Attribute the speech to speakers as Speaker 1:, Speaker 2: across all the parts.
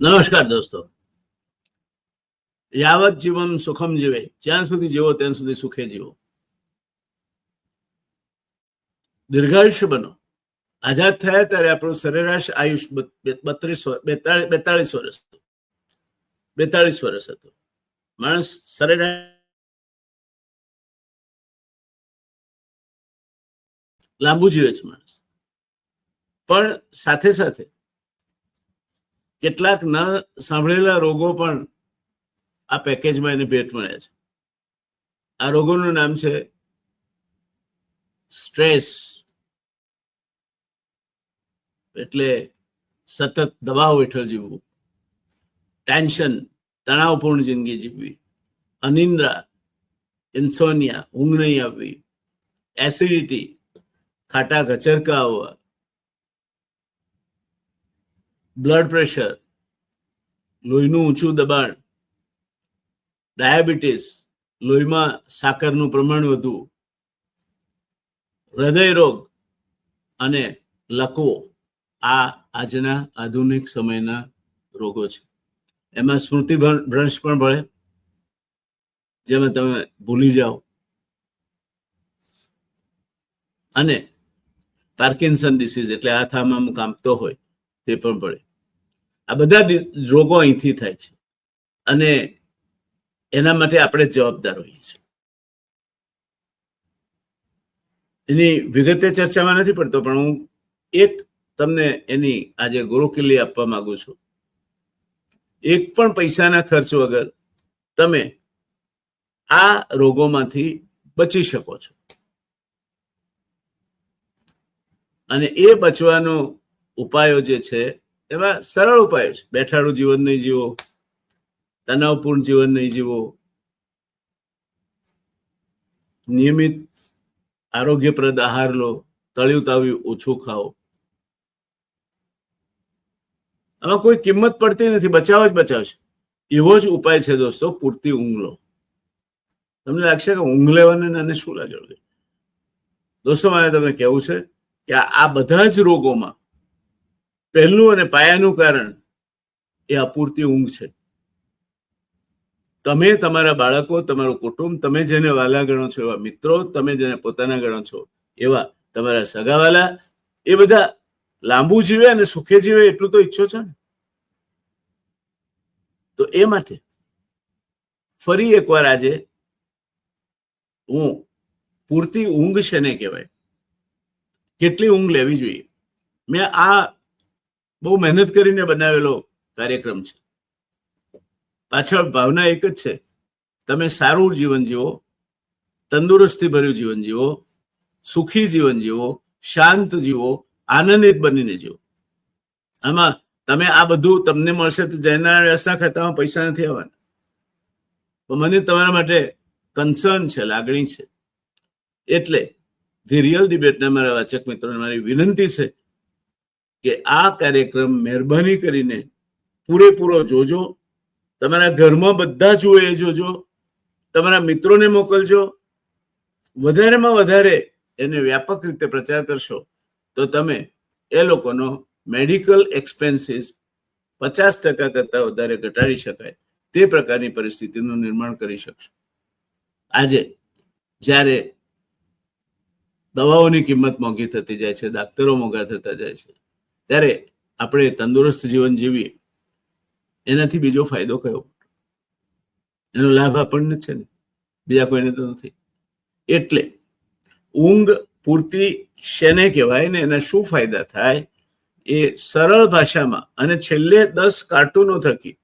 Speaker 1: નમસ્કાર દોસ્તો. યાવત જીવન સુખમ જીવે, જ્યાં સુધી જીવો ત્યાં સુધી સુખે જીવો. દીર્ઘાયુષ્ય બનો. આઝાદ થયા ત્યારે આપણું સરેરાશ આયુષ 42 વર્ષ હતું. 42 વર્ષ હતું. માણસ સરેરાશ લાંબુ જીવે છે માણસ. પણ સાથે સાથે કેટલાક ન સાંભળેલા રોગો પણ આ પેકેજમાં એને ભેટ મળ્યા છે. આ રોગોનું નામ છે સ્ટ્રેસ, એટલે સતત દબાવ હેઠળ જીવવું. ટેન્શન, તણાવપૂર્ણ જિંદગી જીવવી. અનિંદ્રા, ઇન્સોનિયા, ઊંઘ નહીં આવવી. એસિડિટી, ખાટા ઘચરકા આવવા. બ્લડ પ્રેશર, લોહીનું ઊંચું દબાણ. ડાયાબિટીસ, લોહીમાં સાકરનું પ્રમાણ વધવું. હૃદય રોગ અને લકવો આ આજના આધુનિક સમયના રોગો છે. એમાં સ્મૃતિ ભ્રંશ પણ ભળે, જેમાં તમે ભૂલી જાઓ. અને પાર્કિન્સન ડિસીઝ, એટલે હાથ આમ કામતો હોય તે પણ પડે. આ બધા રોગો અહીંથી થાય છે અને એના માટે આપણે જવાબદાર હોઈએ છીએ. એની વિગતે ચર્ચામાં નથી પડતો, પણ હું એક તમને એની આજે ગુરુકિલ્લી આપવા માંગુ છું. એક પણ પૈસાના ખર્ચ વગર તમે આ રોગોમાંથી બચી શકો છો. અને એ બચવાનો ઉપાયો જે છે એમાં સરળ ઉપાયો છે. બેઠાડું જીવન નહીં જીવો, તણાવપૂર્ણ જીવન નહીં જીવો, નિયમિત આરોગ્યપ્રદ આહાર લો, તળિયું તાવ્યું ઓછું ખાઓ. આમાં કોઈ કિંમત પડતી નથી, બચાવ જ બચાવશે. એવો જ ઉપાય છે દોસ્તો, પૂરતી ઊંઘ લો. તમને લાગશે કે ઊંઘ લેવાને અને શું લાગે? દોસ્તો, મારે તમને કહેવું છે કે આ બધા જ રોગોમાં પહેલું અને પાયાનું કારણ એ અપૂરતી ઊંઘ છે. તમે તમારા બાળકો, તમારું કુટુંબ, તમે જેને વાલા ગણો છો એવા મિત્રો, તમે જેને પોતાના ગણો છો એવા તમારા સગાવાલા, એ બધા લાંબુ જીવે અને સુખે જીવે એટલું તો ઈચ્છો છો ને. તો એ માટે ફરી એકવાર આજે હું પૂરતી ઊંઘ છે ને કહેવાય, કેટલી ઊંઘ લેવી જોઈએ, મેં આ બહુ મહેનત કરીને બનાવેલો કાર્યક્રમ છે. પાછળ ભાવના એક જ છે, તમે સારું જીવન જીવો, તંદુરસ્તી ભર્યું જીવન જીવો, સુખી જીવન જીવો, શાંત જીવો, આનંદિત બનીને જીવો. આમાં તમે આ બધું તમને મળશે તો જયના વ્યવસ્થા ખાતામાં પૈસા નથી આવવાના. તો મને તમારા માટે કન્સર્ન છે, લાગણી છે. એટલે ધી રિયલ ડિબેટના મારા વાચક મિત્રોને મારી વિનંતી છે કે આ કાર્યક્રમ મહેરબાની કરીને પૂરેપૂરો જોજો. તમારા ઘરમાં બધા જુએ એ જોજો, તમારા મિત્રોને મોકલજો. વધારેમાં વધારે એને વ્યાપક રીતે પ્રચાર કરશો તો તમે એ લોકોનો મેડિકલ એક્સપેન્સીસ 50% કરતા વધારે ઘટાડી શકાય તે પ્રકારની પરિસ્થિતિનું નિર્માણ કરી શકશો. આજે જ્યારે દવાઓની કિંમત મોંઘી થતી જાય છે, ડાક્ટરો મોંઘા થતા જાય છે, ત્યારે આપણે તંદુરસ્ત જીવન જીવીએ એનાથી બીજો ફાયદો કયો? એનો લાભ આપણને છે ને, બીજા કોઈને તો નથી. એટલે ઊંઘ પૂરતી શેને કહેવાય ને એના શું ફાયદા થાય એ સરળ ભાષામાં અને છેલ્લે 10 કાર્ટૂનો થકી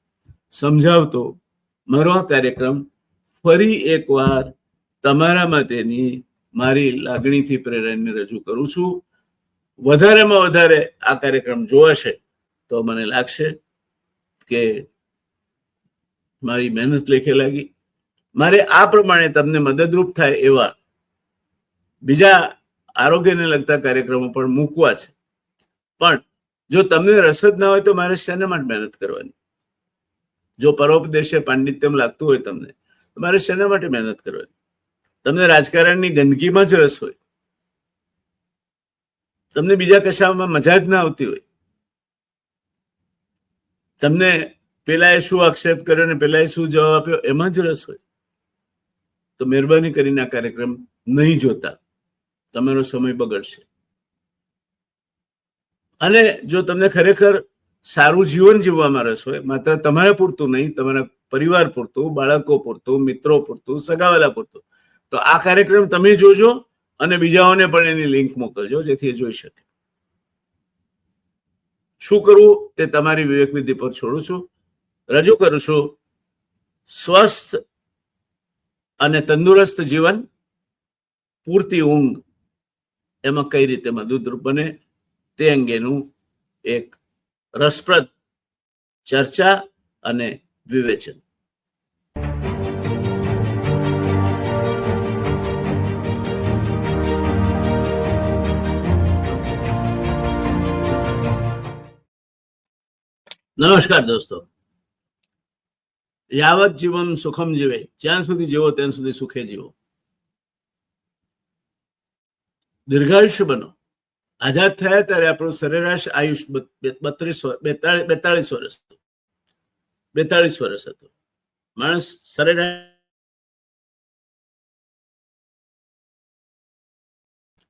Speaker 1: સમજાવતો મારો આ કાર્યક્રમ ફરી એકવાર તમારા માટેની મારી લાગણીથી પ્રેરણાને રજૂ કરું છું. વધારેમાં વધારે આ કાર્યક્રમ જોવાશે તો મને લાગશે કે મારી મહેનત લેખે લાગી. મારે આ પ્રમાણે તમને મદદરૂપ થાય એવા બીજા આરોગ્યને લગતા કાર્યક્રમો પણ મૂકવા છે. પણ જો તમને રસ જ ના હોય તો મારે શેના માટે મહેનત કરવાની? જો પરોપદેશે પાંડિત્યમ લાગતું હોય તમને તો મારે શેના માટે મહેનત કરવાની? તમને રાજકારણની ગંદકીમાં જ રસ હોય, તમને બીજા કશામાં મજા જ ના આવતી હોય, તમને પેલાએ શું આક્ષેપ કર્યો ને પેલાએ શું જવાબ આપ્યો એમાં જ રસ હોય તો મહેરબાની કરીને આ કાર્યક્રમ નહીં જોતા, તમારો સમય બગડશે. અને જો તમને ખરેખર સારું જીવન જીવવામાં રસ હોય, માત્ર તમારા પૂરતું નહીં, તમારા પરિવાર પૂરતું, બાળકો પૂરતું, મિત્રો પૂરતું, સગાવાલા પૂરતું, તો આ કાર્યક્રમ તમે જોજો અને બીજાઓને પણ એની લિંક મોકલજો જેથી એ જોઈ શકે. શું કરવું તે તમારી વિવેક વિધિ પર છોડું છું. રજૂ કરું છું સ્વસ્થ અને તંદુરસ્ત જીવન, પૂરતી ઊંઘ એમાં કઈ રીતે મદદરૂપ બને તે અંગેનું એક રસપ્રદ ચર્ચા અને વિવેચન. નમસ્કાર દોસ્તો. યાવત જીવન સુખમ જીવે, જ્યાં સુધી જીવો ત્યાં સુધી સુખે જીવો. દીર્ઘાયુષ્ય બનો. આઝાદ થયા ત્યારે આપણું સરેરાશ આયુષ 42 વર્ષ હતું. માણસ સરેરાશ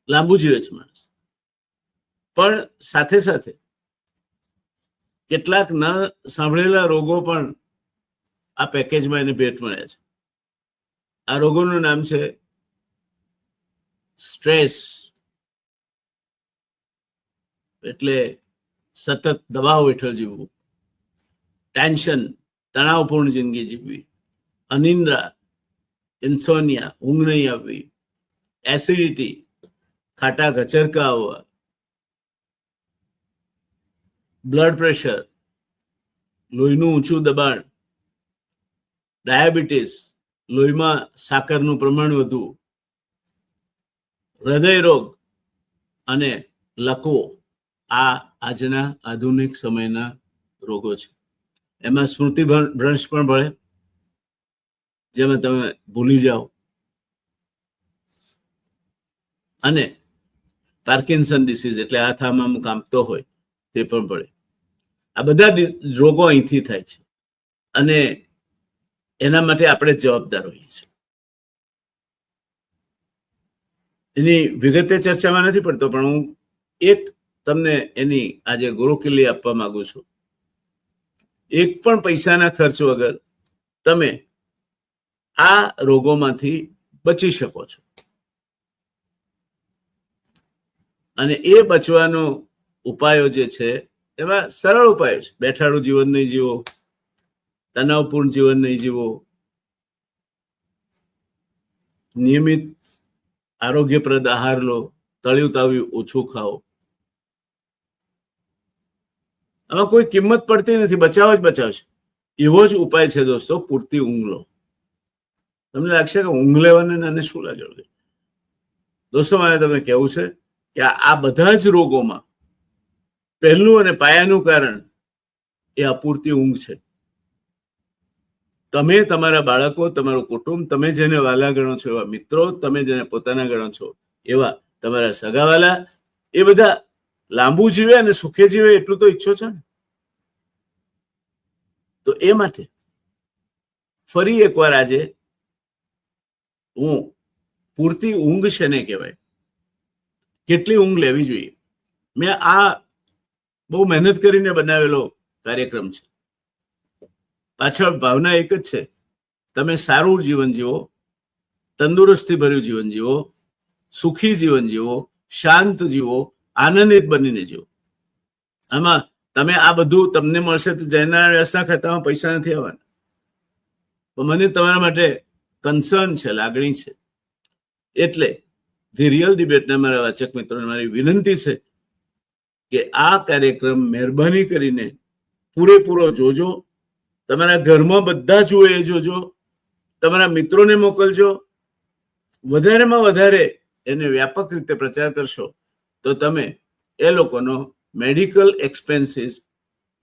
Speaker 1: લાંબુ જીવે છે માણસ, પણ સાથે સાથે કેટલાક ન સાંભળેલા રોગો પણ આ પેકેજમાં એને ભેટ મળ્યા છે. આ રોગોનું નામ છે સ્ટ્રેસ, એટલે સતત દબાવ હેઠળ જીવવું, ટેન્શન, તણાવપૂર્ણ જિંદગી જીવવી, અનિંદ્રા, ઇન્સોનિયા, ઊંઘ નહીં આવવી, એસિડિટી, ખાટા ઘચરકા આવવા, બ્લડ પ્રેશર, લોહીનું ઊંચું દબાણ, ડાયાબિટીસ, લોહીમાં સાકરનું પ્રમાણ વધવું, હૃદય રોગ અને લકવો, આ આજના આધુનિક સમયના રોગો છે. એમાં સ્મૃતિ ભ્રંશ પણ ભળે, જેમાં તમે ભૂલી જાઓ, અને પાર્કિન્સન ડિસીઝ એટલે હાથ આમ કામતો હોય તે પણ ભળે. આ બધા રોગો અહીંથી થાય છે અને એના માટે આપણે જવાબદાર હોઈએ છીએ. એની વિગતે ચર્ચામાં નથી પડતો, પણ હું એક તમને એની આજે ગુરુકિલ્લી આપવા માંગુ છું. એક પણ પૈસાના ખર્ચ વગર તમે આ રોગોમાંથી બચી શકો છો. અને એ બચવાનો ઉપાયો જે છે એમાં સરળ ઉપાયો છે. બેઠાડું જીવન નહીં જીવો, તણાવપૂર્ણ જીવન નહીં જીવો, નિયમિત આરોગ્યપ્રદ આહાર લો, તળ્યું તાવ્યું ઓછું ખાઓ. આમાં કોઈ કિંમત પડતી નથી, બચાવ જ બચાવશે. એવો જ ઉપાય છે દોસ્તો, પૂરતી ઊંઘ લો. તમને લાગશે કે ઊંઘ લેવાને શું લાગે? દોસ્તો, મારે તમને કહેવું છે કે આ બધા જ રોગોમાં પહેલું અને પાયાનું કારણ એ અપૂરતી ઊંઘ છે. તમે, તમારા બાળકો, તમારું કુટુંબ, તમે જેને વાલા ગણો છો એવા મિત્રો, તમે જેને પોતાના ગણો છો એવા તમારા સગાવાલા, એ બધા લાંબુ જીવે અને સુખે જીવે એટલું તો ઈચ્છો છો ને. તો એ માટે ફરી એકવાર આજે હું પૂરતી ઊંઘ છે ને કહેવાય, કેટલી ઊંઘ લેવી જોઈએ, મેં આ બહુ મહેનત કરીને બનાવેલો કાર્યક્રમ છે. પાછળ ભાવના એક જ છે, તમે સારું જીવન જીવો, તંદુરસ્તી ભર્યું જીવન જીવો, સુખી જીવન જીવો, શાંત જીવો, આનંદિત બનીને જીવો. આમાં તમે આ બધું તમને મળશે તો જયનારાયણ વ્યાસના ખાતામાં પૈસા નથી આવવાના. પણ મને તમારા માટે કન્સર્ન છે, લાગણી છે. એટલે ધી રિયલ ડિબેટના મારા વાચક મિત્રોને મારી વિનંતી છે કે આ કાર્યક્રમ મહેરબાની કરીને પૂરેપૂરો જોજો. તમારા ઘરમાં બધા જુએ એ જોજો, તમારા મિત્રોને મોકલજો. વધારેમાં વધારે એને વ્યાપક રીતે પ્રચાર કરશો તો તમે એ લોકોનો મેડિકલ એક્સપેન્સીસ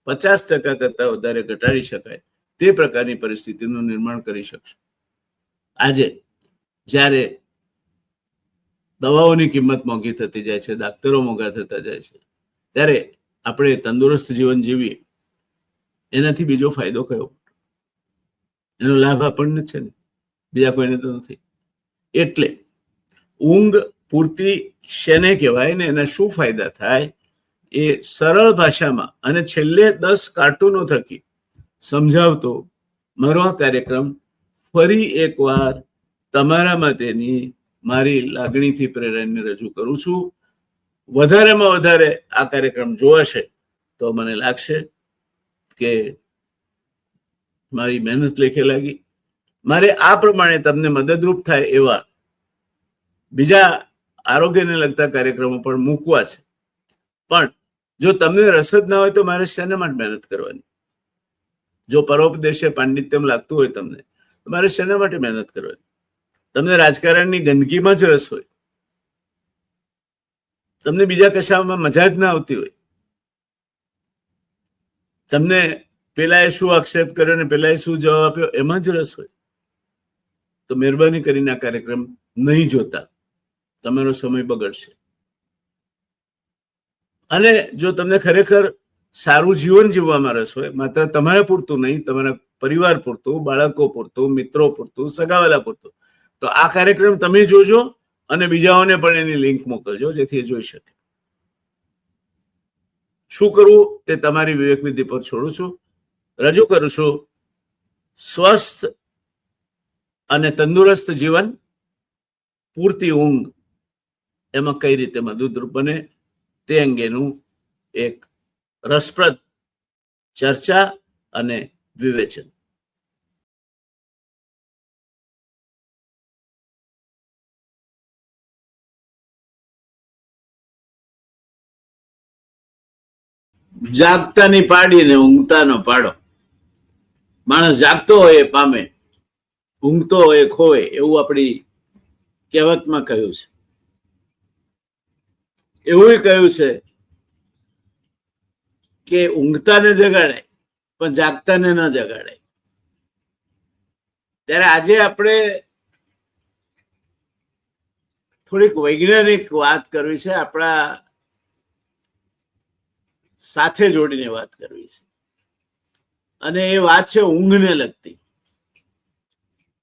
Speaker 1: 50% કરતા વધારે ઘટાડી શકાય તે પ્રકારની પરિસ્થિતિનું નિર્માણ કરી શકશો. આજે જ્યારે દવાઓની કિંમત મોંઘી થતી જાય છે, ડાક્ટરો મોંઘા થતા જાય છે, ત્યારે આપણે તંદુરસ્ત જીવન જીવીએ એનાથી બીજો ફાયદો કયો? એનો લાભ આપણને છે ને, બીજા કોઈને તો નથી. એટલે ઊંઘ પૂરતી શેને કહેવાય ને એના શું ફાયદા થાય એ સરળ ભાષામાં અને છેલ્લે 10 કાર્ટૂનો થકી સમજાવતો મારો આ કાર્યક્રમ ફરી એકવાર તમારા માટેની મારી લાગણીથી પ્રેરણાને રજૂ કરું છું. વધારેમાં વધારે આ કાર્યક્રમ જોવાશે તો મને લાગશે કે મારી મહેનત લેખે લાગી. મારે આ પ્રમાણે તમને મદદરૂપ થાય એવા બીજા આરોગ્યને લગતા કાર્યક્રમો પણ મૂકવા છે. પણ જો તમને રસ જ ના હોય તો મારે શેના માટે મહેનત કરવાની? જો પરોપદેશે પાંડિત્યમ લાગતું હોય તમને તો મારે શેના માટે મહેનત કરવાની? તમને રાજકારણની ગંદકીમાં જ રસ હોય, તમને બીજા કશામાં મજા જ ના આવતી હોય, તમને પેલાએ શું આક્ષેપ કર્યો ને પેલાએ શું જવાબ આપ્યો એમાં જ રસ હોય, તો મહેરબાની કરીને આ કાર્યક્રમ નહીં જોતા. તમારો સમય બગડશે. અને જો તમને ખરેખર સારું જીવન જીવવામાં રસ હોય, માત્ર તમારા પૂરતું નહીં, તમારા પરિવાર પૂરતું, બાળકો પૂરતું, મિત્રો પૂરતું, સગાવાલા પૂરતું, તો આ કાર્યક્રમ તમે જોજો અને બીજાઓને પણ એની લિંક મોકલજો જેથી એ જોઈ શકે. શું કરવું તે તમારી વિવેક બુદ્ધિ પર છોડું છું. રજૂ કરું છું સ્વસ્થ અને તંદુરસ્ત જીવન, પૂરતી ઊંઘ એમાં કઈ રીતે મદદરૂપ બને તે અંગેનું એક રસપ્રદ ચર્ચા અને વિવેચન. જાગતાની પાડી ને ઊંઘતાનો પાડો. માણસ જાગતો હોય એ પામે, ઊંઘતો હોય એ ખોવે, એવું આપણી કહેવતમાં કહ્યું છે. એવું કહ્યું છે કે ઊંઘતાને જગાડાય પણ જાગતાને ન જગાડાય. ત્યારે આજે આપણે થોડીક વૈજ્ઞાનિક વાત કરવી છે, આપણા સાથે જોડીને વાત કરવી છે. અને એ વાત છે ઊંઘને લગતી.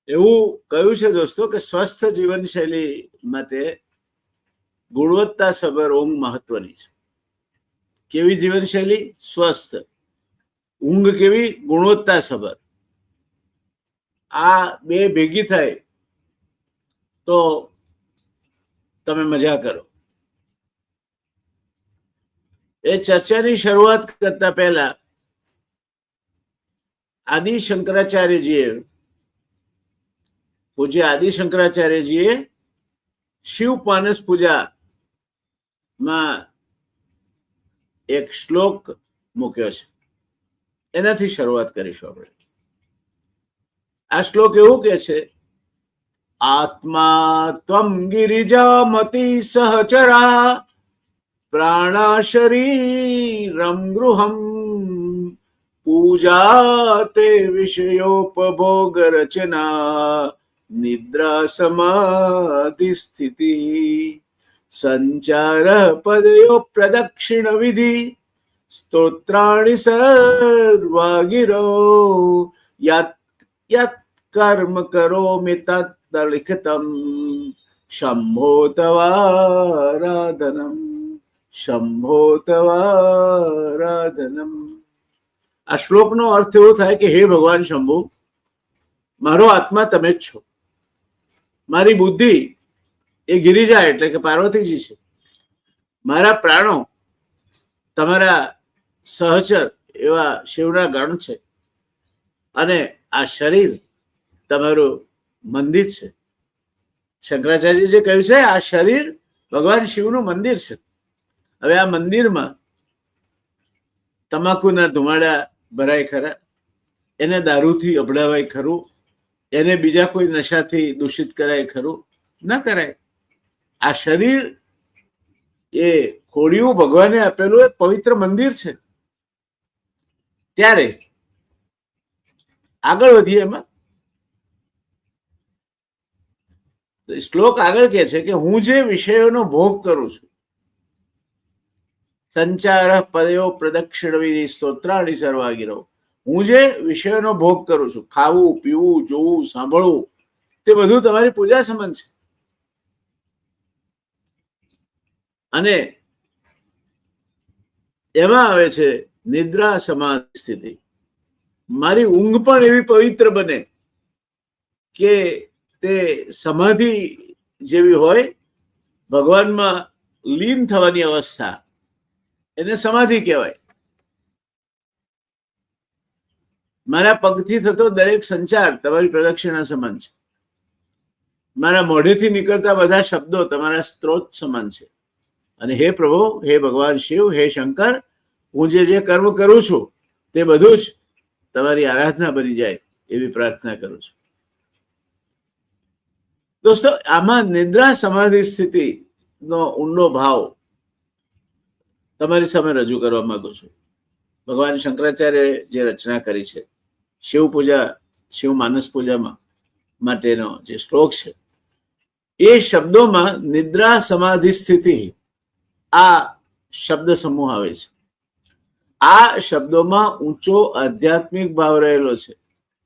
Speaker 1: એવું કહ્યું છે દોસ્તો કે સ્વસ્થ જીવનશૈલી માટે ગુણવત્તાસભર ઊંઘ મહત્વની છે. કેવી જીવનશૈલી? સ્વસ્થ. ઊંઘ કેવી? ગુણવત્તાસભર. આ બે ભેગી થાય તો તમે મજા કરો. એ ચર્ચાની શરૂઆત કરતા પહેલા આદિ શંકરાચાર્યજીએ, પૂજ્ય આદિ શંકરાચાર્યજીએ શિવ પાનસ પૂજામાં એક શ્લોક મૂક્યો છે, એનાથી શરૂઆત કરીશું આપણે. આ શ્લોક એવું કે છે, આત્મા ત્વમ ગિરિજામતિ સહચરા પ્રાણા શરીરમ ગૃહમ પૂજા તે વિષયોપભોગ રચના નિદ્રા સમાધિ સ્થિતિ સંચાર પદયો પ્રદક્ષિણ વિધિ સ્તોત્રાણિ સર્વાગિરો યત યત કર્મ કરોમિ તત્ લિખિતમ શંભો તવારાધનમ શંભો તવારાધનમ. આ શ્લોકનો અર્થ એવો થાય કે હે ભગવાન શંભુ, મારો આત્મા તમે જ છો. મારી બુદ્ધિ એ ગિરિજા એટલે કે પાર્વતીજી છે. મારા પ્રાણો તમારા સહચર એવા શિવના ગણ છે. અને આ શરીર તમારું મંદિર છે. શંકરાચાર્યજીએ કહ્યું છે આ શરીર ભગવાન શિવનું મંદિર છે. હવે આ મંદિરમાં તમાકુના ધુમાડા ભરાય ખરા? એને દારૂથી અભડાવાય ખરું? એને બીજા કોઈ નશાથી દૂષિત કરાય ખરું? ન કરાય. આ શરીર એ ખોડિયું ભગવાને આપેલું એક પવિત્ર મંદિર છે. ત્યારે આગળ વધીએ. એમાં શ્લોક આગળ કહે છે કે હું જે વિષયોનો ભોગ કરું છું, સંચાર પદયો પ્રદક્ષિણ વિધિ સ્તોત્રાણી સર્વાગિરો, હું જે વિષયોનો ભોગ કરું છું, ખાવું, પીવું, જોવું, સાંભળવું, તે બધું તમારી પૂજા સમાન છે. અને એમાં આવે છે નિદ્રા સમાધિ સ્થિતિ. મારી ઊંઘ પણ એવી પવિત્ર બને કે તે સમાધિ જેવી હોય, ભગવાનમાં લીન થવાની અવસ્થા, એને સમાધિ કહેવાય. મારા પગથી થતો દરેક સંચાર તમારી પ્રદક્ષિણા સમાન છે. મારા મોઢેથી નીકળતા બધા શબ્દો તમારા સ્ત્રોત સમાન છે. અને હે પ્રભુ, હે ભગવાન શિવ, હે શંકર, હું જે કર્મ કરું છું તે બધું જ તમારી આરાધના બની જાય એવી પ્રાર્થના કરું છું. દોસ્તો, આમાં નિદ્રા સમાધિ સ્થિતિનો ઊંડો ભાવ તમારી સામે રજૂ કરવા માંગુ છું. ભગવાન શંકરાચાર્ય જે રચના કરી છે, શિવ પૂજા, શિવ માનસ પૂજામાં માટેનો જે શ્લોક છે, એ શબ્દોમાં નિદ્રા સમાધિ સ્થિતિ આ શબ્દ સમૂહ આવે છે. આ શબ્દોમાં ઊંચો આધ્યાત્મિક ભાવ રહેલો છે.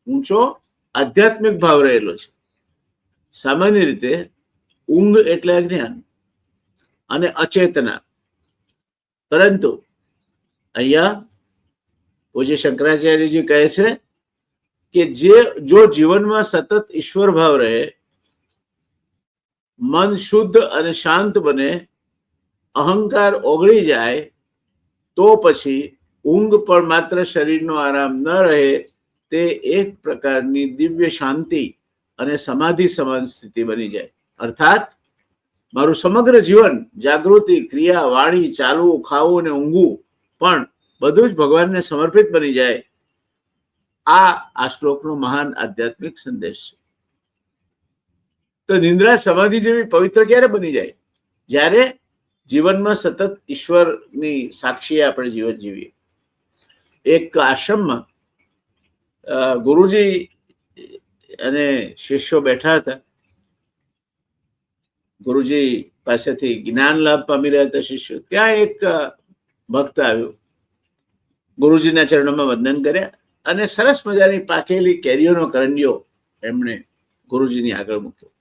Speaker 1: ઊંચો આધ્યાત્મિક ભાવ રહેલો છે. સામાન્ય રીતે ઊંઘ એટલે અજ્ઞાન અને અચેતના, પરંતુ અહીંયા પૂજ્ય શંકરાચાર્યજી કહે છે કે જો જીવનમાં સતત ઈશ્વર ભાવ રહે, મન શુદ્ધ અને શાંત બને, અહંકાર ઓગળી જાય, તો પછી ઊંઘ પણ માત્ર શરીરનો આરામ ન રહે, તે એક પ્રકારની દિવ્ય શાંતિ અને સમાધિ સમાન સ્થિતિ બની જાય. અર્થાત મારું સમગ્ર જીવન, જાગૃતિ, ક્રિયા, વાણી, ચાલવું, ખાવું અને ઊંઘવું પણ બધું જ ભગવાનને સમર્પિત બની જાય. આ શ્લોકનો મહાન આધ્યાત્મિક સંદેશ છે. તો નિદ્રા સમાધિ જેવી પવિત્ર ક્યારે બની જાય? જ્યારે જીવનમાં સતત ઈશ્વરની સાક્ષીએ આપણે જીવન જીવીએ. એક આશ્રમમાં ગુરુજી અને શિષ્યો બેઠા હતા. ગુરુજી પાસેથી જ્ઞાન લાભ પામી રહ્યા હતા શિષ્યો. ત્યાં એક ભક્ત આવ્યો, ગુરુજીના ચરણોમાં વંદન કર્યા અને સરસ મજાની પાકેલી કેરીઓનો કરંડિયો એમણે ગુરુજીની આગળ મૂક્યો.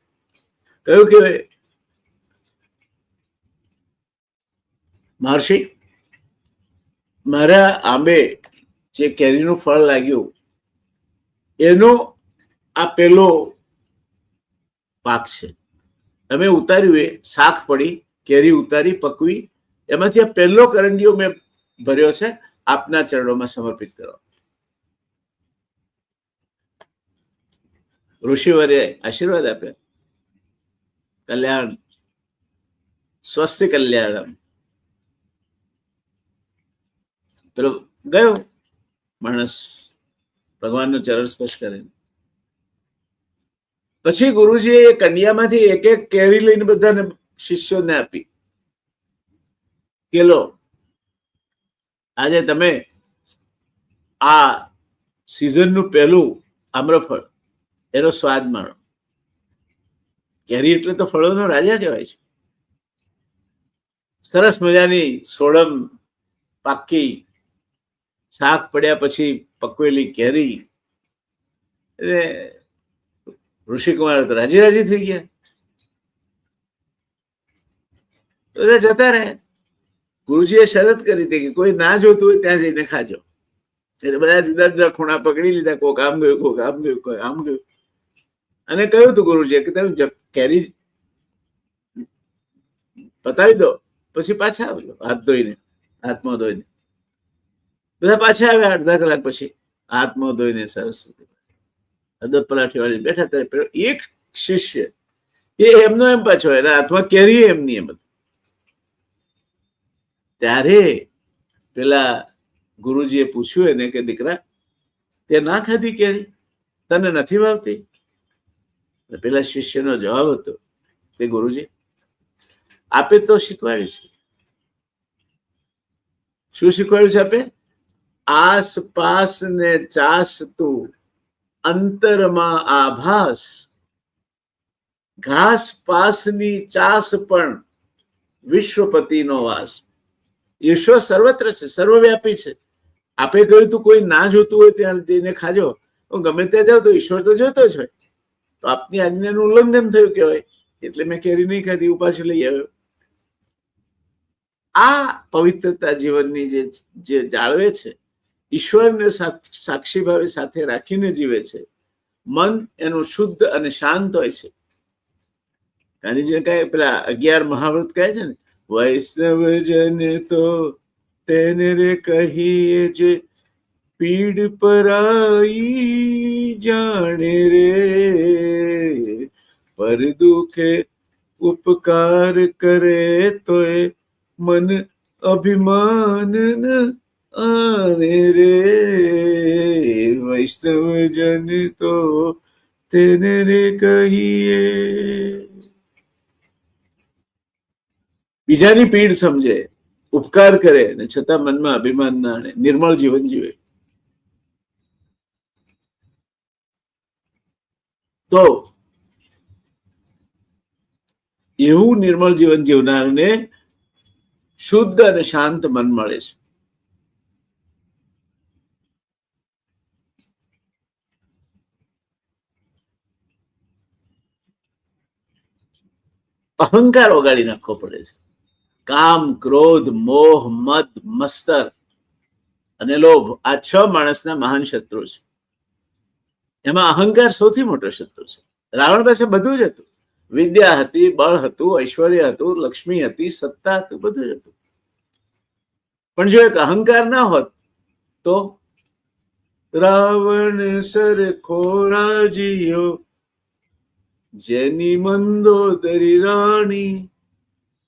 Speaker 1: કહ્યું કે મહર્ષિ, મારા આંબે જે કેરીનું ફળ લાગ્યું એનો આ પેલો પાક છે. અમે ઉતાર્યું, એ શાખ પડી, કેરી ઉતારી, પકવી, એમાંથી આ પહેલો કરંડિયો મેં ભર્યો છે, આપના ચરણોમાં સમર્પિત કરો. ઋષિવરે આશીર્વાદ આપ્યા, કલ્યાણ, સ્વસ્તિ કલ્યાણમ. પેલો ગયો માણસ ભગવાનનું ચરણ સ્પર્શ કરીને. પછી ગુરુજીએ એ કન્યામાંથી એક એક કેરી લઈને બધાને શિષ્યોને આપી કે લો, આજે તમે આ સિઝનનું પહેલું આમ્રફળ, એનો સ્વાદ માણો. કેરી એટલે તો ફળોનો રાજા કહેવાય છે. સરસ મજાની સોડમ પાકી, શાક પડ્યા પછી પકવેલી કેરી. એટલે ઋષિકુમાર તો રાજી રાજી થઈ ગયા. બધા જતા રહે. ગુરુજીએ શરત કરી હતી કે કોઈ ના જોતું હોય ત્યાં જઈને ખાજો. એટલે બધા જુદા જુદા ખૂણા પકડી લીધા. કોક આમ ગયું, કોક આમ ગયું, કોઈ આમ ગયું. અને કહ્યું હતું ગુરુજીએ કે તમે કેરી પતાવી દો, પછી પાછા આવજો હાથ ધોઈને, હાથમાં ધોઈને. બધા પાછા આવ્યા. અડધા કલાક પછી હાથમાં ધોઈને સરસ અદબ પલાઠી વાળી બેઠા. ત્યારે એક શિષ્ય એ એમનો એમ પાછો, એના હાથમાં કેરી એમની એમ. ત્યારે પેલા ગુરુજીએ પૂછ્યું એને કે દીકરા, તે ના ખાધી કેરી? તને નથી ભાવતી? પેલા શિષ્યનો જવાબ હતો કે ગુરુજી, આપે તો શીખવાડ્યું છે. શું શીખવાડ્યું છે આપે? આસપાસ ને ચાસતું અંતરમાં આભાસ, ઘાસ પાસની ચાસ પણ વિશ્વપતિનો વાસ. ઈશ્વર સર્વત્ર છે, સર્વવ્યાપી છે. આપે કહ્યું તું કોઈ ના જોતું હોય ત્યાં જઈને ખાજો, ગમે ત્યાં જાવ તો ઈશ્વર તો જોતો જ હોય, તો આપની આજ્ઞાનું ઉલ્લંઘન થયું કહેવાય, એટલે મેં કેરી નહીં ખાધી, ઉપાસ લઈ આવ્યો. આ પવિત્રતા જીવનની જે જાળવે છે, ઈશ્વરને સાક્ષી ભાવે સાથે રાખીને જીવે છે, મન એનું શુદ્ધ અને શાંત હોય છે. ગાંધીજીને કહે, પેલા 11 મહાવ્રત કહે છે ને, વૈષ્ણવજન તો તેને રે કહીએ જે પીડ પરાઈ જાણે રે, પર દુખે ઉપકાર કરે તોય મન અભિમાન ન આને રે, વૈષ્ણવજન તો તેને રે કહીએ. બીજાની પીડ સમજે, ઉપકાર કરે ને છતાં મનમાં અભિમાન ના આણે, નિર્મળ જીવન જીવે. તો એવું નિર્મળ જીવન જીવનારને શુદ્ધ અને શાંત મન મળે છે. અહંકાર ઓગાળી નાખવો પડે છે. કામ, ક્રોધ, મોહ, મદ, મત્સર અને લોભ આ 6 માણસના મહાન શત્રુ છે. એમાં અહંકાર સૌથી મોટો શત્રુ છે. રાવણ પાસે બધું જ હતું, વિદ્યા હતી, બળ હતું, ઐશ્વર્ય હતું, લક્ષ્મી હતી, સત્તા હતું, બધું જ હતું. પણ જો એક અહંકાર ના હોત તો રાવણ સરખો રાજીયો, જેની મંદોદરી રાણી,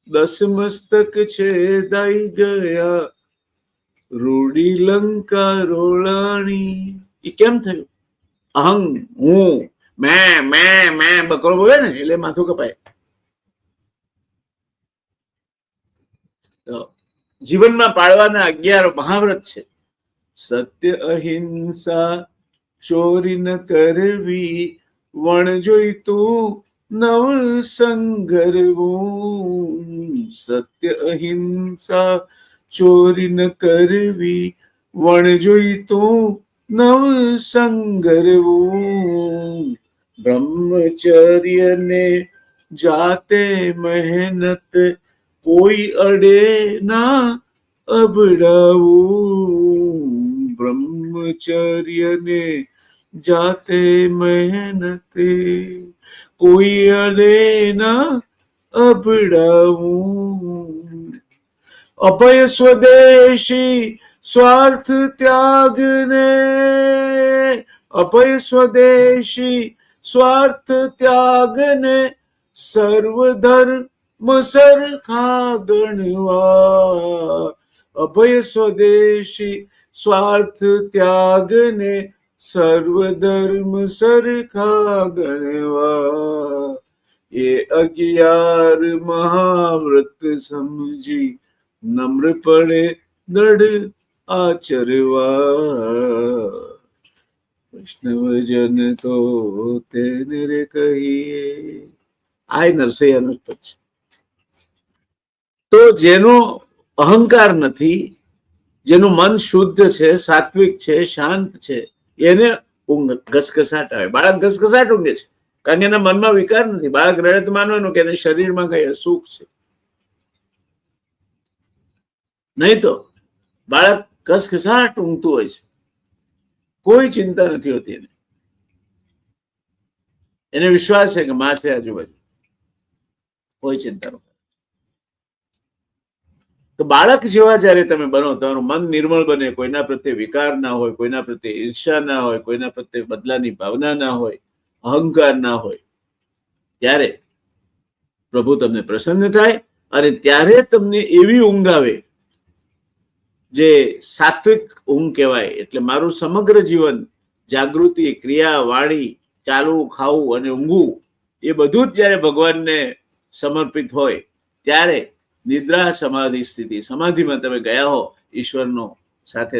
Speaker 1: 10 મસ્તક છે દાઈ ગયા, રૂડી લંકા રોલાણી. એ કેમ થયું? અહં, હું, મેં બકરો બોલે ને એટલે માથું કપાય. જીવનમાં પાળવાના 11 મહાવ્રત છે. સત્ય, અહિંસા, ચોરી ન કરવી, વણ જોઈ તું નવ સંગરવું. સત્ય, અહિંસા, ચોરી ન કરવી, વણ જોઈ તું નવ સંગરવું. બ્રહ્મચર્ય ને જાતે મહેનત, કોઈ અડે ના અબડાવું. બ્રહ્મચર્ય ને જાતે મહેનત, કોઈ અડે ના અબડાવું. અભય સ્વદેશી સ્વાર્થ ત્યાગને, અભય સ્વદેશી સ્વાર્થ ત્યાગને, સર્વધર્મ સરખા ગણવા. અભય સ્વદેશી સ્વાર્થ ત્યાગને, સર્વધર્મ સરખા ગણવા. એ 11 મહાવ્રત સમજી, નમ્રપણે દૃઢ આચરવા. વૈષ્ણવજન તો તેને રે કહીએ. આ નરસૈયાનું પદ છે. તો જેનો અહંકાર નથી, જેનું મન શુદ્ધ છે, સાત્વિક છે, શાંત છે, એને ઊંઘ ઘસઘસાટ આવે. બાળક ઘસઘસાટ ઊંઘે છે કારણ કે એના મનમાં વિકાર નથી. બાળક રડે તો માનવાનું કે એને શરીરમાં કઈ અસુખ છે, નહીં તો બાળક ઘસઘસાટ ઊંઘતું હોય છે, કોઈ ચિંતા નથી હોતી એને. એને વિશ્વાસ છે કે માં છે આજુબાજુ, કોઈ ચિંતા નથી. તો બાળક જેવા જયારે તમે બનો, તમારું મન નિર્મળ બને, કોઈના પ્રત્યે વિકાર ના હોય, કોઈના પ્રત્યે ઈર્ષા ના હોય, કોઈના પ્રત્યે બદલાની ભાવના ના હોય, અહંકાર ના હોય, ત્યારે પ્રભુ તમને પ્રસન્ન થાય અને ત્યારે તમને એવી ઊંઘ આવે જે સાત્વિક ઊંઘ કહેવાય. એટલે મારું સમગ્ર જીવન જાગૃતિ, ક્રિયા, વાણી, ચાલવું, ખાવું અને ઊંઘવું એ બધું જ જયારે ભગવાનને સમર્પિત હોય ત્યારે નિદ્રા સમાધિ સ્થિતિ, સમાધિમાં તમે ગયા હો, ઈશ્વરનો સાથે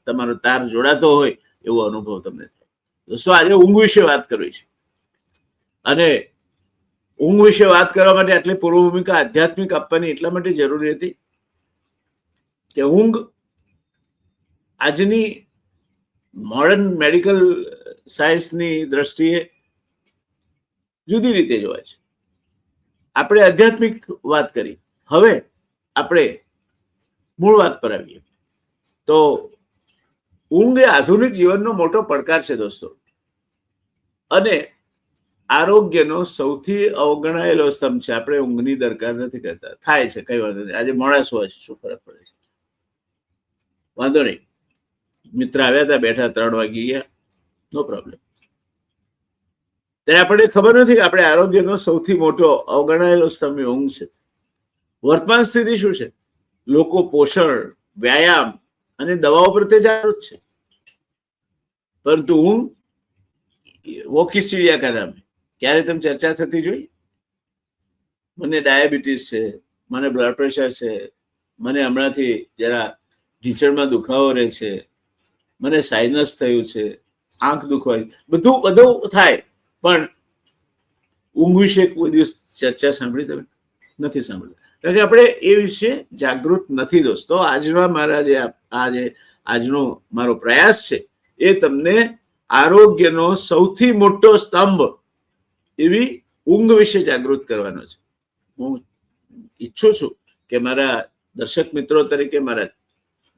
Speaker 1: તમારો તાર જોડાતો હોય એવો અનુભવ તમને થાય. દોસ્તો, આજે ઊંઘ વિશે વાત કરવી છે અને ઊંઘ વિશે વાત કરવા માટે આટલી પૂર્વ ભૂમિકા આધ્યાત્મિક આપવાની એટલા માટે જરૂરી હતી કે ઊંઘ આજની મોડર્ન મેડિકલ સાયન્સની દ્રષ્ટિએ જુદી રીતે જોવાય છે. આપણે આધ્યાત્મિક વાત કરી, હવે આપણે મૂળ વાત પર આવીએ તો ઊંઘ એ આધુનિક જીવનનો મોટો પડકાર છે દોસ્તો, અને આરોગ્યનો સૌથી અવગણાયેલો સ્તંભ છે. આપણે ઊંઘની દરકાર નથી કરતા, થાય છે, કઈ વાંધો નહીં. આજે મોડા સુવા છે, શું ફરક પડે છે, વાંધો નહીં. મિત્ર આવ્યા હતા, બેઠા 3 વાગી ગયા, નો પ્રોબ્લેમ. ત્યારે આપણને ખબર નથી કે આપણે આરોગ્યનો સૌથી મોટો અવગણાયેલો સ્તંભ ઊંઘ છે. વર્તમાન સ્થિતિ શું છે? લોકો પોષણ, વ્યાયામ અને દવાઓ પ્રત્યે જાગૃત છે, પરંતુ ઊંઘ વોકી સીડિયા કા નામે. ક્યારે તમે ચર્ચા થતી જોઈ? મને ડાયાબિટીસ છે, મને બ્લડ પ્રેશર છે, મને હમણાંથી જરા ઢીંચણમાં દુખાવો રહે છે, મને સાઇનસ થયું છે, આંખ દુખવાય, બધું થાય, પણ ઊંઘ વિશે કોઈ દિવસ ચર્ચા સાંભળી તમે? નથી સાંભળી. કારણ કે આપણે એ વિશે જાગૃત નથી દોસ્તો. આજનો મારો પ્રયાસ છે એ તમને આરોગ્યનો સૌથી મોટો સ્તંભ એવી ઊંઘ વિશે જાગૃત કરવાનો છે. હું ઈચ્છું છું કે મારા દર્શક મિત્રો તરીકે, મારા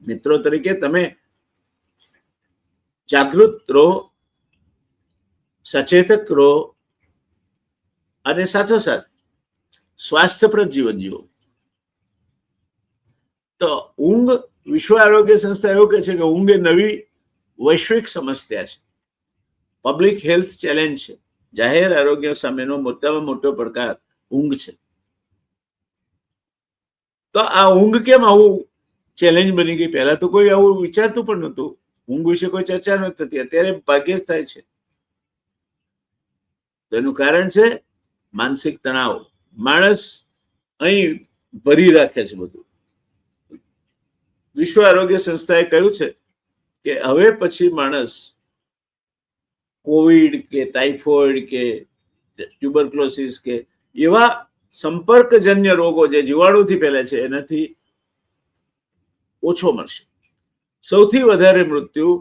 Speaker 1: મિત્રો તરીકે તમે જાગૃત રહો, સચેતક રહો, અને સાથોસાથ સ્વાસ્થ્યપ્રદ જીવન જીવો. તો ઊંઘ, વિશ્વ આરોગ્ય સંસ્થા એવું કહે છે કે ઊંઘ એ નવી વૈશ્વિક સમસ્યા છે, પબ્લિક હેલ્થ ચેલેન્જ છે. જાહેર આરોગ્ય સામેનો મોટામાં મોટો પડકાર ઊંઘ છે. તો આ ઊંઘ કેમ આવું ચેલેન્જ બની ગઈ? પહેલા તો કોઈ આવું વિચારતું પણ નહોતું, ઊંઘ વિશે કોઈ ચર્ચા નથી થતી. અત્યારે ભાગ્યે જ થાય છે. તેનું કારણ છે માનસિક તણાવ. માણસ અહીં ભરી રાખે છે બધું. વિશ્વ આરોગ્ય સંસ્થાએ કહ્યું છે કે હવે પછી માણસ કોવિડ કે ટાઇફોઇડ કે ટ્યુબરક્લોસિસ કે એવા સંપર્કજન્ય રોગો જે જીવાણુથી ફેલે છે એનાથી ઓછો મળશે. સૌથી વધારે મૃત્યુ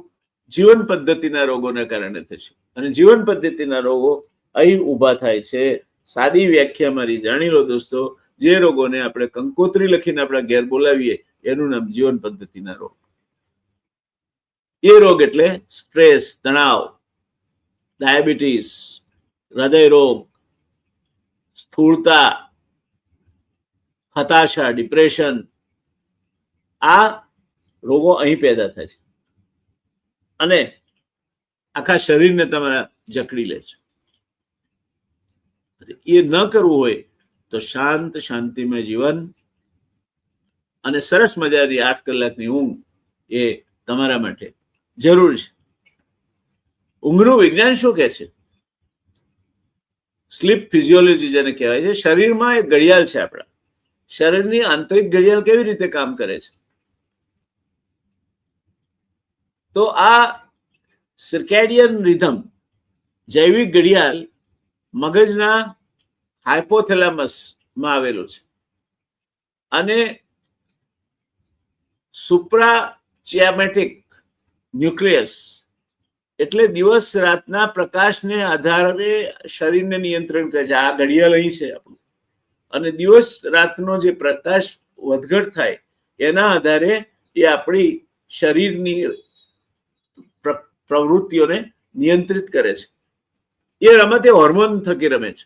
Speaker 1: જીવન પદ્ધતિના રોગોના કારણે થશે, અને જીવન પદ્ધતિના રોગો અહીં ઊભા થાય છે. સાદી વ્યાખ્યા મારી જાણી લો દોસ્તો, જે રોગોને આપણે કંકોત્રી લખીને આપણા ઘેર બોલાવીએ એનું નામ જીવન પદ્ધતિના રોગ. એ રોગ એટલે સ્ટ્રેસ, તણાવ, ડાયાબિટીસ, હૃદય રોગ, સ્થૂળતા, હતાશા, ડિપ્રેશન, આ રોગો અહીં પેદા થાય છે અને આખા શરીરને તમારા જકડી લે છે. એ ન કરવું હોય તો શાંતિમય જીવન અને સરસ મજાની 8 કલાકની ઊંઘ એ તમારા માટે જરૂર છે. ઊંઘનું વિજ્ઞાન શું કહે છે? સ્લીપ ફિઝિયોલોજી જેને કહેવાય છે. શરીરમાં એક ઘડિયાળ છે. આપણા શરીરની આંતરિક ઘડિયાળ કેવી રીતે કામ કરે છે? તો આ સર્કેડિયન રિધમ, જૈવિક ઘડિયાળ, મગજના હાઇપોથેલેમસમાં આવેલું છે, અને સુપ્રાચિયામેટિક ન્યુક્લિયસ એટલે દિવસ રાતના પ્રકાશને આધારે શરીરને નિયંત્રણ કરે છે. આ ઘડિયાળ અહીં છે આપણું, અને દિવસ રાતનો જે પ્રકાશ વધઘટ થાય એના આધારે એ આપણી શરીરની પ્રવૃત્તિઓને નિયંત્રિત કરે છે. એ રમત એ હોર્મોન થકી રમે છે.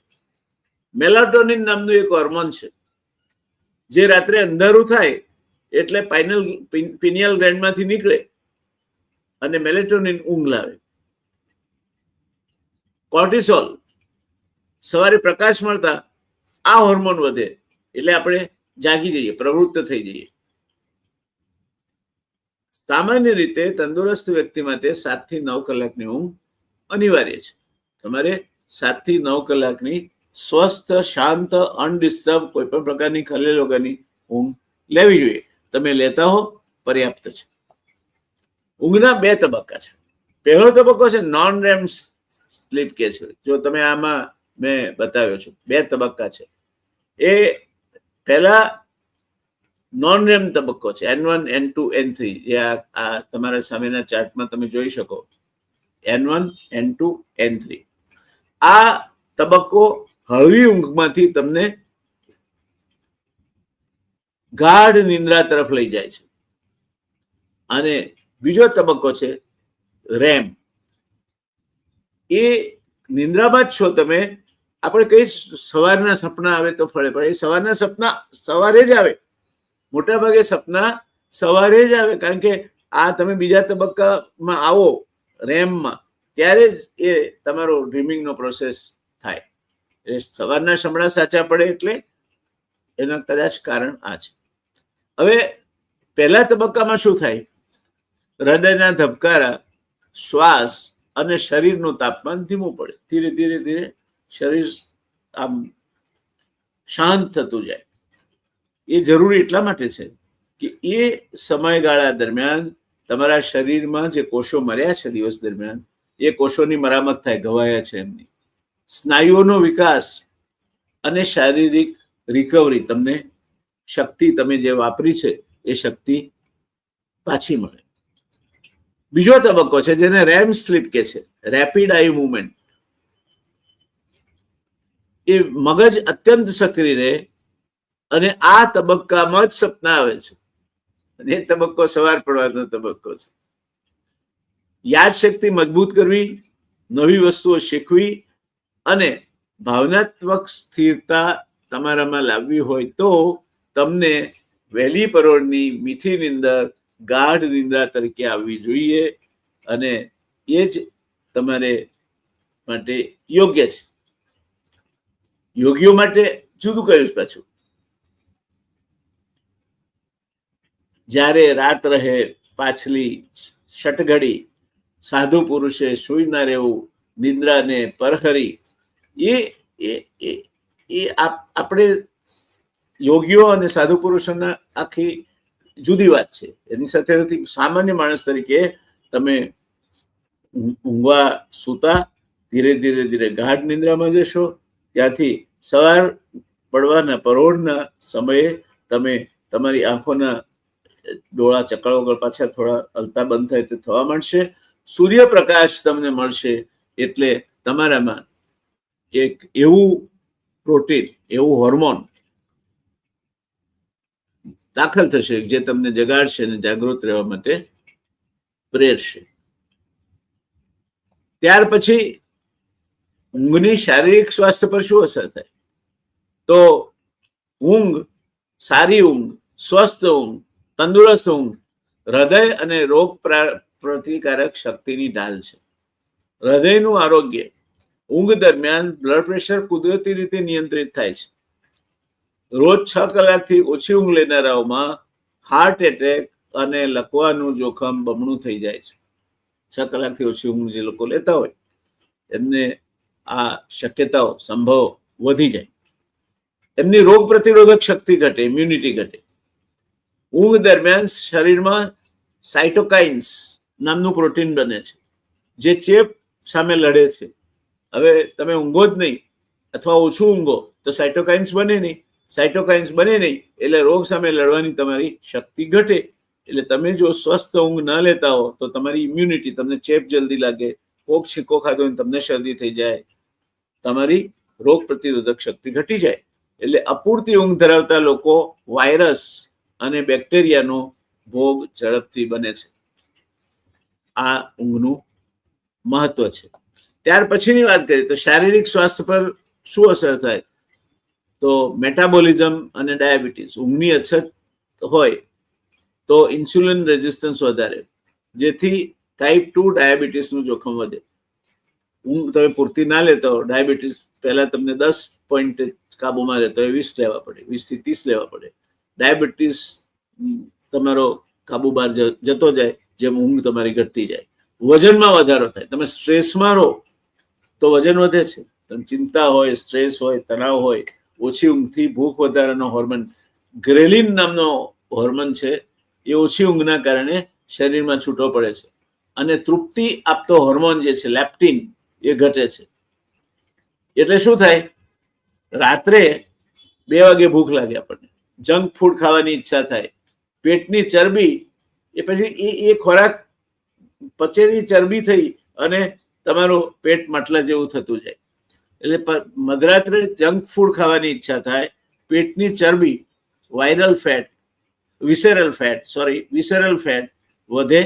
Speaker 1: મેલાટોનિન નામનું એક હોર્મોન છે જે રાત્રે અંધારું થાય એટલે પિનિયલ ગ્લેન્ડમાંથી નીકળે અને મેલેટોનિન ઊંઘ લાવે. કોર્ટિસોલ, સવારે પ્રકાશ મળતા આ હોર્મોન વધે એટલે આપણે જાગી જઈએ, પ્રવૃત્ત થઈ જઈએ. સામાન્ય રીતે તંદુરસ્ત વ્યક્તિ માટે 7 થી 9 કલાકની ઊંઘ અનિવાર્ય છે. તમારે 7 થી 9 કલાકની સ્વસ્થ, શાંત, અનડિસ્ટર્બ, કોઈ પણ પ્રકારની ખલેલ વગરની ઊંઘ લેવી જોઈએ. તમે લેતા હો પર્યાપ્ત છે. ઊંઘના 2 તબક્કા છે. પહેલો તબક્કો છે નોન રેમ સ્લીપ કે છે. જો તમે આમાં મેં બતાવ્યો છું 2 તબક્કા છે. એ પહેલા નોન રેમ તબક્કો છે, N1 N2 N3, જે આ તમારા સામેના ચાર્ટમાં તમે જોઈ શકો, N1 N2 N3. આ તબક્કો હળવી ઊંઘમાંથી તમને ગાઢ નિંદ્રા તરફ લઈ જાય છે. અને બીજો તબક્કો છે રેમ. એ નિંદ્રામાં જ છો તમે. આપણે કઈ સવારના સપના આવે તો ફળે, પણ એ સવારના સપના સવારે જ આવે. મોટા ભાગે સપના સવારે જ આવે, કારણ કે આ તમે બીજા તબક્કામાં આવો રેમમાં, ત્યારે જ એ તમારો ડ્રીમિંગનો પ્રોસેસ થાય. એ સવારના સપના સાચા પડે એટલે એના કદાચ કારણ આ છે. હવે પહેલા તબક્કામાં શું થાય? હૃદયના ધબકારા, શ્વાસ અને શરીરનું તાપમાન ધીમું પડે. ધીરે ધીરે ધીરે શરીર આમ શાંત થતું જાય. એ જરૂરી એટલા માટે છે કે એ સમયગાળા દરમિયાન તમારા શરીરમાં જે કોષો મર્યા છે દિવસ દરમિયાન, એ કોષોની મરામત થાય, ઘવાયા છે એમની. સ્નાયુઓનો વિકાસ અને શારીરિક રિકવરી, તમને શક્તિ તમે જે વાપરી છે એ શક્તિ પાછી મળે. બીજો તબક્કો છે જેને રેમ સ્લીપ કે છે, રેપિડ આઈ મૂવમેન્ટ. એ મગજ અત્યંત સક્રિય રહે અને આ તબક્કામાં જ સપના આવે છે. અને એ તબક્કો સવાર પડવાનો તબક્કો છે. યાદશક્તિ મજબૂત કરવી, નવી વસ્તુઓ શીખવી અને ભાવનાત્મક સ્થિરતા તમારામાં લાવવી હોય તો તમને વહેલી પરોળની મીઠી નિંદર, ગાઢ નિંદ્રા તરીકે આવવી જોઈએ. અને એ જ તમારે માટે યોગ્ય છે. યોગીઓ માટે જુદું કહ્યું પાછું. જ્યારે રાત રહે પાછલી શટઘડી, સાધુ પુરુષે સુઈ ના રહેવું, નિંદ્રાને પરહરી. એ આપણે યોગીઓ અને સાધુ પુરુષોના આખી જુદી વાત છે. એની સાથે સામાન્ય માણસ તરીકે તમે ઊંઘવા સૂતા, ધીરે ધીરે ધીરે ગાઢ નિંદ્રામાં જશો. ત્યાંથી સવાર પડવાના પરોઢના સમયે તમે તમારી આંખોના ડોળા ચકળ વગર પાછા થોડા હલતા બંધ થાય તે થવા માંડશે. સૂર્યપ્રકાશ તમને મળશે એટલે તમારામાં એક એવું પ્રોટીન, એવું હોર્મોન દાખલ થશે જે તમને જગાડશે અને જાગૃત રહેવા માટે પ્રેરશે. ત્યાર પછી ઊંઘની શારીરિક સ્વાસ્થ્ય પર શું અસર થાય? તો ઊંઘ, સારી ઊંઘ, સ્વસ્થ ઊંઘ, તંદુરસ્ત ઊંઘ હૃદય અને રોગ પ્રતિકારક શક્તિની ઢાલ છે. હૃદયનું આરોગ્ય, ઊંઘ દરમિયાન બ્લડ પ્રેશર કુદરતી રીતે નિયંત્રિત થાય છે. રોજ 6 કલાકથી ઓછી ઊંઘ લેનારાઓમાં હાર્ટ એટેક અને લકવાનું જોખમ બમણું થઈ જાય છે. 6 કલાકથી ઓછી ઊંઘ જે લોકો લેતા હોય એમને આ શક્યતાઓ, સંભવ વધી જાય. એમની રોગ પ્રતિરોધક શક્તિ ઘટે, ઇમ્યુનિટી ઘટે. ઊંઘ દરમિયાન શરીરમાં સાઇટોકાઇન્સ નામનું પ્રોટીન બને છે જે ચેપ સામે લડે છે. હવે તમે ઊંઘો જ નહીં અથવા ઓછું ઊંઘો તો સાઇટોકાઇન્સ બને નહીં. સાઇટોકાઇન્સ બને નહીં એટલે રોગ સામે લડવાની તમારી શક્તિ ઘટે. એટલે તમે જો સ્વસ્થ ઊંઘ ન લેતા હો તો તમારી ઇમ્યુનિટી, તમને ચેપ જલ્દી લાગે, કોક છીકો ખાધો ને તમને શરદી થઈ જાય, તમારી રોગ પ્રતિરોધક શક્તિ ઘટી જાય. એટલે અપૂરતી ઊંઘ ધરાવતા લોકો વાયરસ અને બેક્ટેરિયાનો ભોગ ઝડપથી બને છે. આ ઊંઘનું મહત્વ છે. ત્યાર પછીની વાત કરીએ તો શારીરિક સ્વાસ્થ્ય પર શું અસર થાય? તો મેટાબોલિઝમ અને ડાયાબિટીસ. ઊંઘની અછત હોય તો ઇન્સ્યુલિન રેઝિસ્ટન્સ વધારે, જેથી ટાઈપ 2 ડાયાબિટીસનું જોખમ વધે. ઊંઘ તમે પૂરતી ના લેતા હો, ડાયાબિટીસ પહેલા તમને 10 પોઈન્ટ કાબુમાં રહેતો હોય 20 લેવા પડે, 20 થી 30 લેવા પડે. ડાયાબિટીસ તમારો કાબુ બહાર જતો જાય જેમ ઊંઘ તમારી ઘટતી જાય. વજનમાં વધારો થાય. તમે સ્ટ્રેસમાં રહો તો વજન વધે છે. તમે ચિંતા હોય, સ્ટ્રેસ હોય, તણાવ હોય, ઓછી ઊંઘથી ભૂખ વધારાનો હોર્મોન ગ્રેલિન નામનો હોર્મોન છે, એ ઓછી ઊંઘના કારણે શરીરમાં છૂટો પડે છે. અને તૃપ્તિ આપતો હોર્મોન જે છે લેપ્ટિન, એ ઘટે છે. એટલે શું થાય? રાત્રે 2 વાગે ભૂખ લાગે આપણને. જંક ફૂડ ખાવાની ઈચ્છા થાય, પેટની ચરબી, એ પછી એ ખોરાક પચેની ચરબી થઈ અને તમારું પેટ માટલા જેવું થતું જાય. એટલે મધરાત્રે જંક ફૂડ ખાવાની ઈચ્છા થાય, પેટની ચરબી, વિસેરલ ફેટ વધે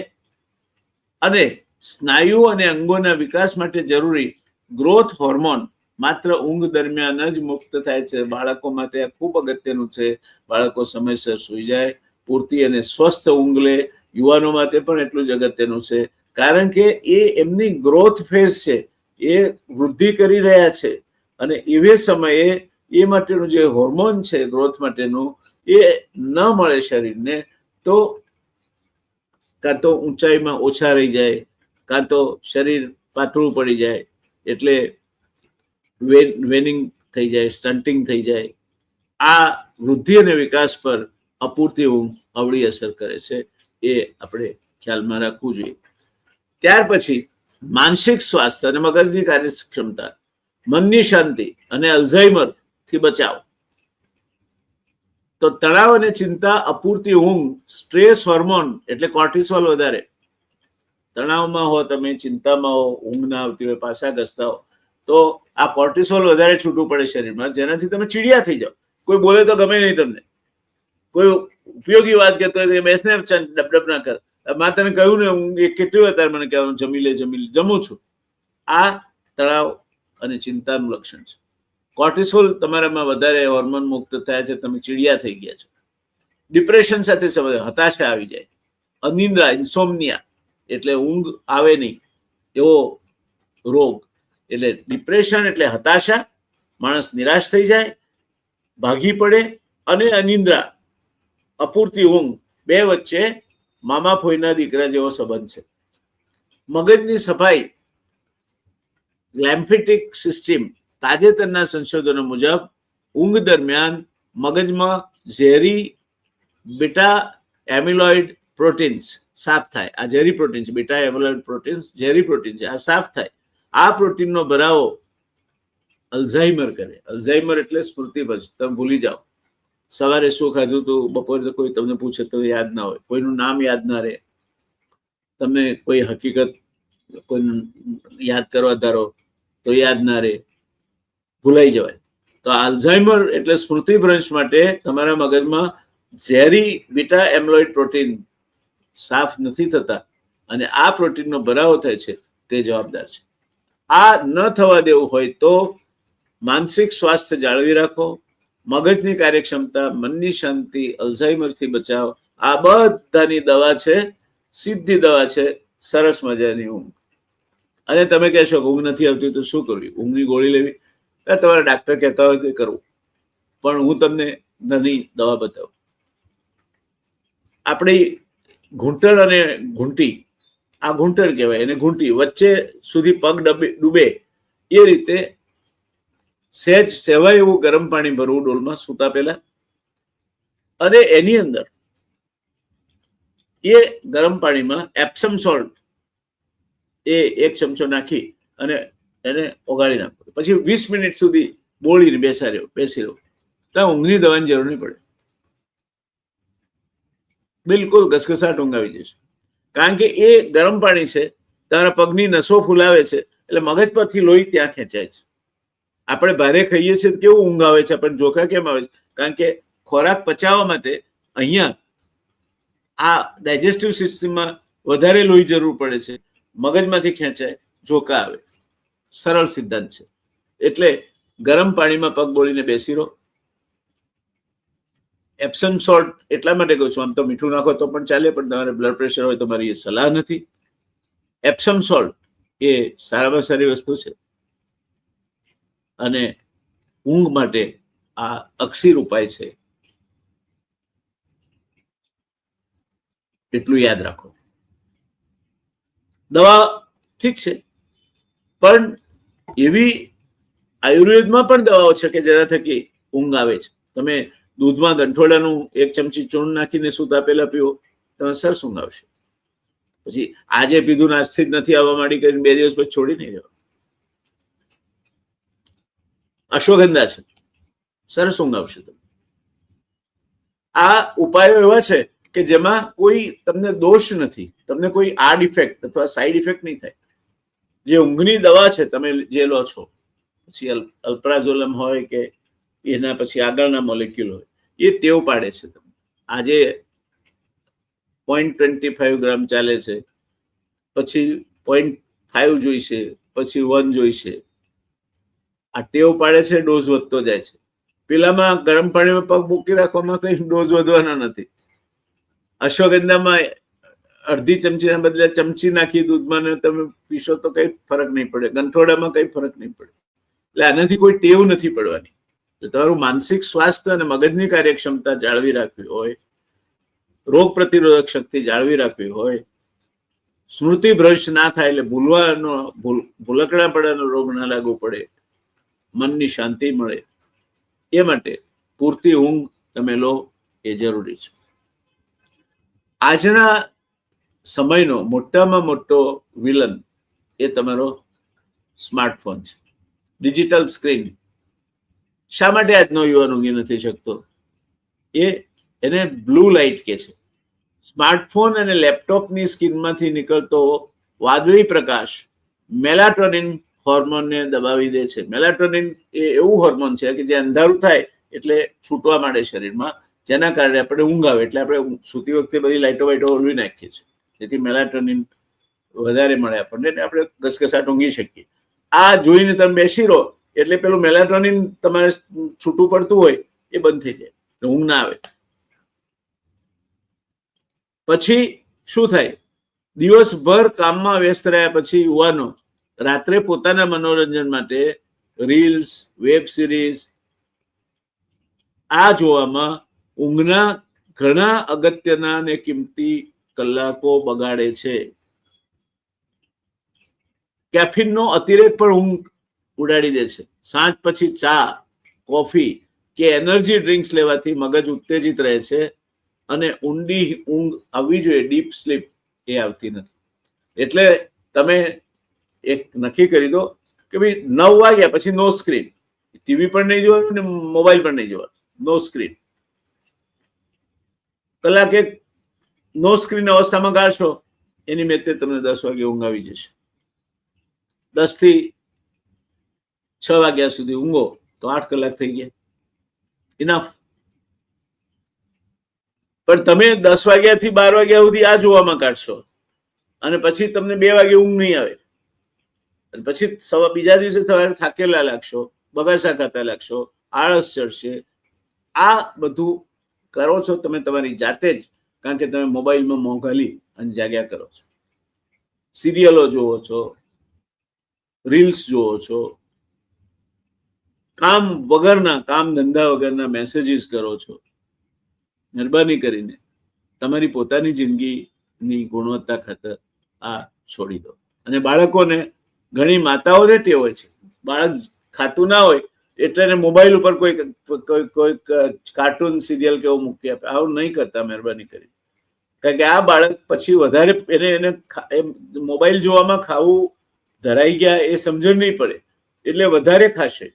Speaker 1: અને સ્નાયુ અને અંગોના વિકાસ માટે જરૂરી ગ્રોથ હોર્મોન માત્ર ઊંઘ દરમિયાન જ મુક્ત થાય છે. બાળકો માટે આ ખૂબ અગત્યનું છે. બાળકો સમયસર સૂઈ જાય, પૂરતી અને સ્વસ્થ ઊંઘ લે. યુવાનો માટે પણ એટલું જ અગત્યનું છે, કારણ કે એ એમની ગ્રોથ ફેઝ છે, એ વૃદ્ધિ કરી રહ્યા છે અને એવે સમયે એ માટેનું જે હોર્મોન છે ગ્રોથ માટેનું, એ ન મળે શરીરને તો કાં તો ઊંચાઈમાં ઓછા રહી જાય, કાં તો શરીર પાતળું પડી જાય, એટલે વેનિંગ થઈ જાય, સ્ટન્ટિંગ થઈ જાય. આ વૃદ્ધિ અને વિકાસ પર અપૂરતી ઊંઘ અવળી અસર કરે છે, એ આપણે ખ્યાલમાં રાખવું જોઈએ. ત્યાર પછી માનસિક સ્વાસ્થ્ય અને મગજની કાર્યક્ષમતા, મનની શાંતિ અને અલ્ઝાઇમર થી બચાવ. તો તણાવ અને ચિંતા, અપૂરતી ઊંઘ, સ્ટ્રેસ હોર્મોન એટલે કોર્ટિસોલ વધારે. તણાવમાં હો તમે, ચિંતામાં હો, ઊંઘ ના આવતી હોય, પાછા ઘસતા હો, તો આ કોર્ટિસોલ વધારે છૂટું પડે શરીરમાં, જેનાથી તમે ચીડિયા થઈ જાઓ. કોઈ બોલે તો ગમે નહીં તમને, કોઈ ઉપયોગી વાત કરતો હોય બેસને ડબડબ ના કર. મેં તને કહ્યું ને, હું કેટલી વાર મને કહેવાનું જમી લે, જમું છું. આ તણાવ અને ચિંતાનું લક્ષણ છે. કોર્ટિસોલ તમારામાં વધારે હોર્મોન મુક્ત થયા છે, તમે ચીડિયા થઈ ગયા છો. ડિપ્રેશન સાથે હતાશા આવી જાય, અનિદ્રા, ઇન્સોમનિયા એટલે ઊંઘ આવે નહીં એવો રોગ. એટલે ડિપ્રેશન એટલે હતાશા, માણસ નિરાશ થઈ જાય, ભાગી પડે, અને અનિદ્રા, અપૂરતી ઊંઘ, બે વચ્ચે મામા ફોઈના દીકરા જેવો સંબંધ છે. મગજની સફાઈ, લેમ્ફેટિક સિસ્ટમ, તાજેતરના સંશોધનો મુજબ ઊંઘ દરમિયાન મગજમાં ઝેરી બીટા એમિલોઇડ પ્રોટીન્સ સાફ થાય. આ ઝેરી પ્રોટીન છે, બીટા એમિલોઇડ પ્રોટીન્સ ઝેરી પ્રોટીન છે, આ સાફ થાય. આ પ્રોટીનનો ભરાવો અલ્ઝાઇમર કરે. અલ્ઝાઇમર એટલે સ્મૃતિભ્રંશ, તમે ભૂલી જાઓ. સવારે શું ખાધું હતું, બપોરે કોઈ તમને પૂછે તો યાદ ના હોય, કોઈનું નામ યાદ ના રહે, તમે કોઈ હકીકત કોઈનું યાદ કરવા ધારો તો યાદ ના રહે, ભૂલાઈ જવાય. તો અલ્ઝાઇમર એટલે સ્મૃતિભ્રંશ માટે તમારા મગજમાં ઝેરી બીટા એમિલોઇડ પ્રોટીન સાફ નથી થતા અને આ પ્રોટીનનો ભરાવો થાય છે, તે જવાબદાર છે. આ ન થવા દેવું હોય તો માનસિક સ્વાસ્થ્ય જાળવી રાખો, મગજની કાર્યક્ષમતા, મનની શાંતિ, અલ્ઝાઇમરથી બચાવ, આ બધાની દવા છે, સીધી દવા છે, સરસ મજાની ઊંઘ. અને તમે કહેશો કે ઊંઘ નથી આવતી તો શું કરવું? ઊંઘની ગોળી લેવી, તમારા ડાક્ટર કહેતા હોય તે કરવું. પણ હું તમને નાની દવા બતાવું. આપણી ઘૂંટણ અને ઘૂંટી, આ ઘૂંટણ કહેવાય, અને ઘૂંટી વચ્ચે સુધી પગ ડૂબે એ રીતે સહેજ સેવાય એવું ગરમ પાણી ભરવું ડોલમાં સૂતા પહેલા, અને એની અંદર એ ગરમ પાણીમાં એપ્સમ સોલ્ટ એ 1 ચમચો નાખી અને એને ઓગાળી નાખો. પછી 20 મિનિટ સુધી બોળીને બેસી રહો. ત્યાં ઊંઘની દવાની જરૂર નહીં પડે, બિલકુલ ઘસઘસાટ ઊંઘ આવી જશે. કારણ કે એ ગરમ પાણી છે, તમારા પગની નસો ફૂલાવે છે, એટલે મગજ પરથી લોહી ત્યાં ખેંચાય છે. આપણે ભારે ખાઈએ છીએ કેવું ઊંઘ આવે છે, આપણે જોખા કેમ આવે છે? કારણ કે ખોરાક પચાવવા માટે અહીંયા આ ડાયજેસ્ટિવ સિસ્ટમમાં વધારે લોહી જરૂર પડે છે, મગજમાંથી ખેંચાય, જોકા આવે. સરળ સિદ્ધાંત છે. એટલે ગરમ પાણીમાં પગ બોળીને બેસી રહો. એપ્સમ સોલ્ટ એટલા માટે કહું છું, આમ તો મીઠું નાખો તો પણ ચાલે, પણ તમારે બ્લડ પ્રેશર હોય તો મારી એ સલાહ નથી. એપ્સમ સોલ્ટ એ સારામાં સારી વસ્તુ છે, અને ઊંઘ માટે આ અક્ષીર ઉપાય છે, એટલું યાદ રાખો. દવા ઠીક છે, પણ એવી આયુર્વેદમાં પણ દવાઓ છે કે જેના થકી ઊંઘ આવે છે. તમે દૂધમાં ગંઠોડાનું 1 ચમચી ચૂર્ણ નાખીને સૂતા પહેલા પીવો, તમે સરસ ઊંઘ આવશે. પછી આજે પીધું આજથી જ નથી આવવા માંડી કરીને 2 દિવસ પછી છોડી નહીં દેવા. અશ્વગંધા છે, સરસ ઊંઘ આવશે. આ ઉપાયો એવા છે કે જેમાં કોઈ તમને દોષ નથી, તમને કોઈ આડ ઇફેક્ટ અથવા સાઈડ ઇફેક્ટ નહીં થાય. જે ઊંઘની દવા છે તમે જે લો છો, પછી અલ્પ્રાઝોલમ હોય કે એના પછી આગળના મોલેક્યુલ હોય, એ ટેવ પાડે છે. આજે 0.25 ગ્રામ ચાલે છે, પછી 0.5 જોઈશે, પછી 1 જોઈશે. આ ટેવ પાડે છે, ડોઝ વધતો જાય છે. પેલામાં ગરમ પાણીમાં પગ મૂકી રાખવામાં કઈ ડોઝ વધવાનો નથી. અશ્વગંધામાં અડધી ચમચીના બદલે ચમચી નાખી દૂધમાં ને તમે પીશો તો કઈ ફરક નહીં પડે, ગંઠોડામાં કઈ ફરક નહીં પડે. એટલે આનાથી કોઈ ટેવ નથી પડવાની. તમારું માનસિક સ્વાસ્થ્ય અને મગજની કાર્યક્ષમતા જાળવી રાખવી હોય, રોગ પ્રતિરોધક શક્તિ જાળવી રાખવી હોય, સ્મૃતિ ભ્રંશ ના થાય, એટલે ભૂલકડાપણાનો રોગ ના લાગુ પડે, મનની શાંતિ મળે, એ માટે પૂરતી ઊંઘ તમે લો એ જરૂરી છે. આજના સમયનો મોટામાં મોટો વિલન એ તમારો સ્માર્ટફોન છે, ડિજિટલ સ્ક્રીન. શા માટે આજનો યુવાન ઊંઘી નથી શકતો? એને બ્લુ લાઇટ કે છે. સ્માર્ટફોન અને લેપટોપની સ્ક્રીનમાંથી નીકળતો વાદળી પ્રકાશ મેલાટોનિન હોર્મોનને દબાવી દે છે. મેલાટોનિન એ એવું હોર્મોન છે કે જે અંધારું થાય એટલે છૂટવા માંડે શરીરમાં, જેના કારણે આપણે ઊંઘ આવે. એટલે આપણે સૂતી વખતે બધી લાઇટો ઓલવી નાખીએ છીએ, જેથી મેલાટોનિન વધારે મળે આપણને, આપણે ઘસઘસાટ ઊંઘી શકીએ. આ જોઈને તમે બેસી રહો એટલે પેલું મેલાટોનિન તમારે છૂટું પડતું હોય એ બંધ થઈ જાય, ઊંઘ ના આવે. પછી શું થાય? દિવસભર કામમાં વ્યસ્ત રહ્યા પછી યુવાનો રાત્રે પોતાના મનોરંજન માટે રીલ્સ, વેબ સિરીઝ આ જોવામાં ઊંઘના ઘણા અગત્યના અને કિંમતી કલાકો બગાડે છે. કેફીનનો અતિરેક પણ ઊંઘ ઉડાડી દે છે. સાંજ પછી ચા, કોફી કે એનર્જી ડ્રિંક્સ લેવાથી મગજ ઉત્તેજિત રહે છે અને ઊંડી ઊંઘ આવવી જોઈએ, ડીપ સ્લીપ, એ આવતી નથી. એટલે તમે એક નક્કી કરી દો કે ભાઈ 9 વાગ્યા પછી નો સ્ક્રીન. ટીવી પણ નહીં જોવાનું ને મોબાઈલ પણ નહીં જોવાનું, નો સ્ક્રીન. કલાક એક નો સ્ક્રીન અવસ્થામાં ગાળશો, એની મેતે તમને 10 વાગે ઊંઘ આવી જશે. 10 થી 6 વાગ્યા સુધી ઊંઘો તો 8 કલાક થઈ ગયા, ઇનફ. પણ તમે 10 વાગ્યાથી 12 વાગ્યા સુધી આ જોવામાં કાઢશો અને પછી તમને 2 વાગે ઊંઘ નહીં આવે, અને પછી બીજા દિવસે સવારે થાકેલા લાગશો, બગાસા ખાતા લાગશો, આળસ ચડશે. આ બધું કરો છો તમે તમારી જાતે જ, કારણ કે તમે મોબાઈલમાં મોં ઘાલી અને જાગ્યા કરો છો, સિરિયલો જોવો છો, રીલ્સ જોવો છો, કામ ધંધા વગરના મેસેજીસ કરો છો. મહેરબાની કરીને તમારી પોતાની જિંદગીની ગુણવત્તા ખાતર આ છોડી દો. અને બાળકોને, ઘણી માતાઓને ટેવ હોય છે, બાળક ખાતું ના હોય એટલે એને મોબાઈલ ઉપર કોઈ કાર્ટૂન સિરિયલ કેવું મૂકી આપે. આવું નહીં કરતા મહેરબાની કરી, કારણ કે આ બાળક પછી વધારે એને મોબાઈલ જોવામાં ખાવું ધરાઈ ગયા એ સમજણ નહીં પડે, એટલે વધારે ખાશે,